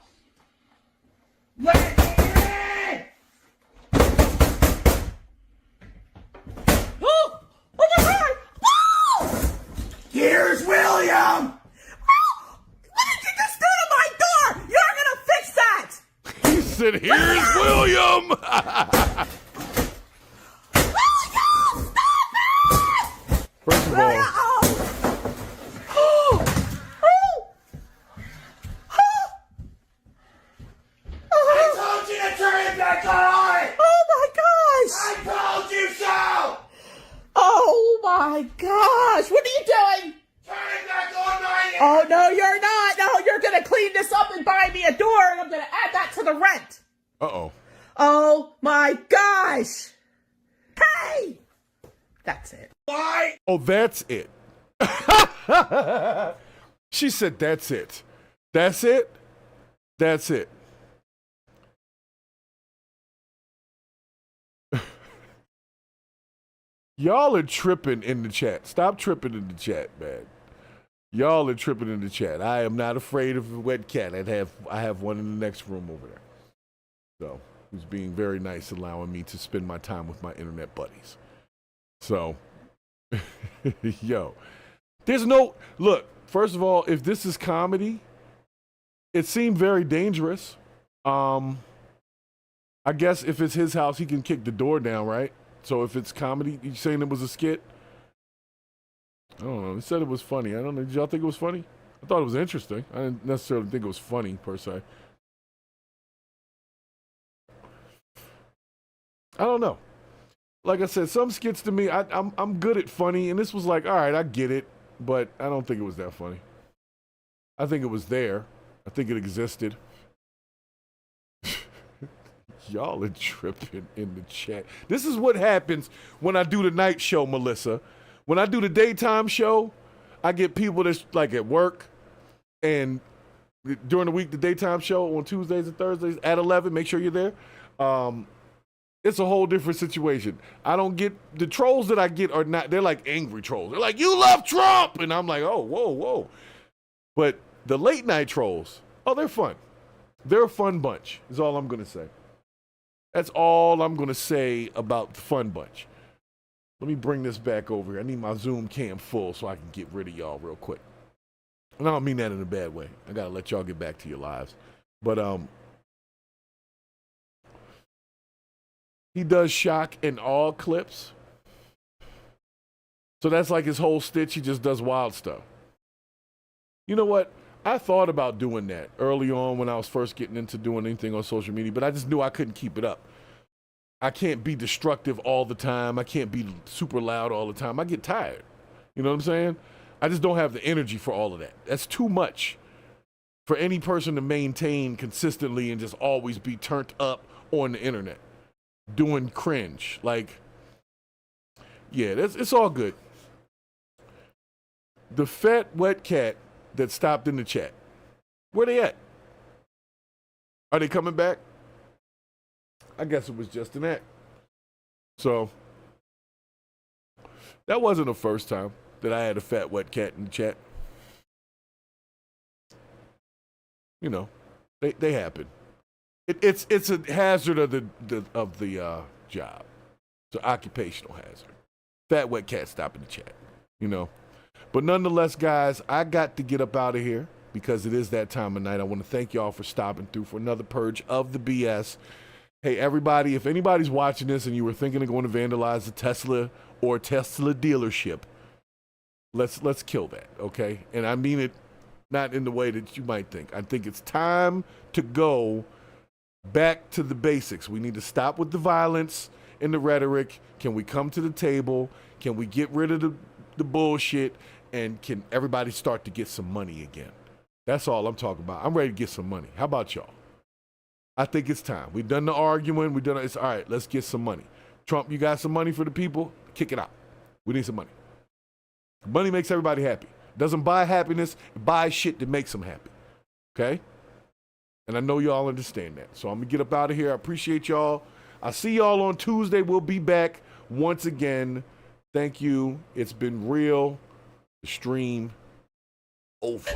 Let me in. Oh my God! Oh! Here's William. What did you just do to my door? You're gonna fix that. He said, "Here's William." First of all, I told you to turn it back on. Oh my gosh! I told you so. Oh my gosh! What are you doing? Turn it back on my Oh no, you're not. No, you're gonna clean this up and buy me a door, and I'm gonna add that to the rent. uh-oh. Oh my gosh! Hey! That's it. Why? Oh, that's it. She said, "That's it. That's it. That's it." Y'all are tripping in the chat. Stop tripping in the chat, man. Y'all are tripping in the chat. I am not afraid of a wet cat. I have one in the next room over there. So who's being very nice, allowing me to spend my time with my internet buddies. So, yo, there's no look. First of all, if this is comedy, it seemed very dangerous. I guess if it's his house, he can kick the door down, right? So if it's comedy, you saying it was a skit? I don't know. He said it was funny. I don't know. Did y'all think it was funny? I thought it was interesting. I didn't necessarily think it was funny, per se. I don't know. Like I said, some skits to me, I'm good at funny, and this was like, all right, I get it, but I don't think it was that funny. I think it was there. I think it existed. Y'all are tripping in the chat. This is what happens when I do the night show, Melissa. When I do the daytime show, I get people that's like at work, and during the week, the daytime show on Tuesdays and Thursdays at 11, make sure you're there. It's a whole different situation. I don't get, the trolls that I get are not, they're like angry trolls. They're like, "You love Trump!" And I'm like, oh, whoa. But the late night trolls, oh, they're fun. They're a fun bunch, is all I'm going to say. That's all I'm going to say about the fun bunch. Let me bring this back over here. I need my Zoom cam full so I can get rid of y'all real quick. And I don't mean that in a bad way. I got to let y'all get back to your lives. But he does shock and awe clips. So that's like his whole stitch. He just does wild stuff. You know what? I thought about doing that early on when I was first getting into doing anything on social media, but I just knew I couldn't keep it up. I can't be destructive all the time. I can't be super loud all the time. I get tired. You know what I'm saying? I just don't have the energy for all of that. That's too much for any person to maintain consistently and just always be turned up on the internet doing cringe. Like, yeah, it's all good. The fat wet cat that stopped in the chat, where they at? Are they coming back? I guess it was just an act. So that wasn't the first time that I had a fat wet cat in the chat. You know, they happen. It's a hazard of the job. It's an occupational hazard. Fat wet cat stop in the chat. You know. But nonetheless, guys, I got to get up out of here because it is that time of night. I want to thank y'all for stopping through for another Purge of the BS. Hey, everybody, if anybody's watching this and you were thinking of going to vandalize a Tesla or Tesla dealership, let's kill that, okay? And I mean it not in the way that you might think. I think it's time to go back to the basics. We need to stop with the violence and the rhetoric. Can we come to the table? Can we get rid of the bullshit? And can everybody start to get some money again? That's all I'm talking about. I'm ready to get some money. How about y'all? I think it's time. We've done the arguing. It's all right. Let's get some money. Trump, you got some money for the people? Kick it out. We need some money. Money makes everybody happy. Doesn't buy happiness. It buys shit that makes them happy. Okay? And I know y'all understand that. So I'm going to get up out of here. I appreciate y'all. I'll see y'all on Tuesday. We'll be back once again. Thank you. It's been real. The stream over.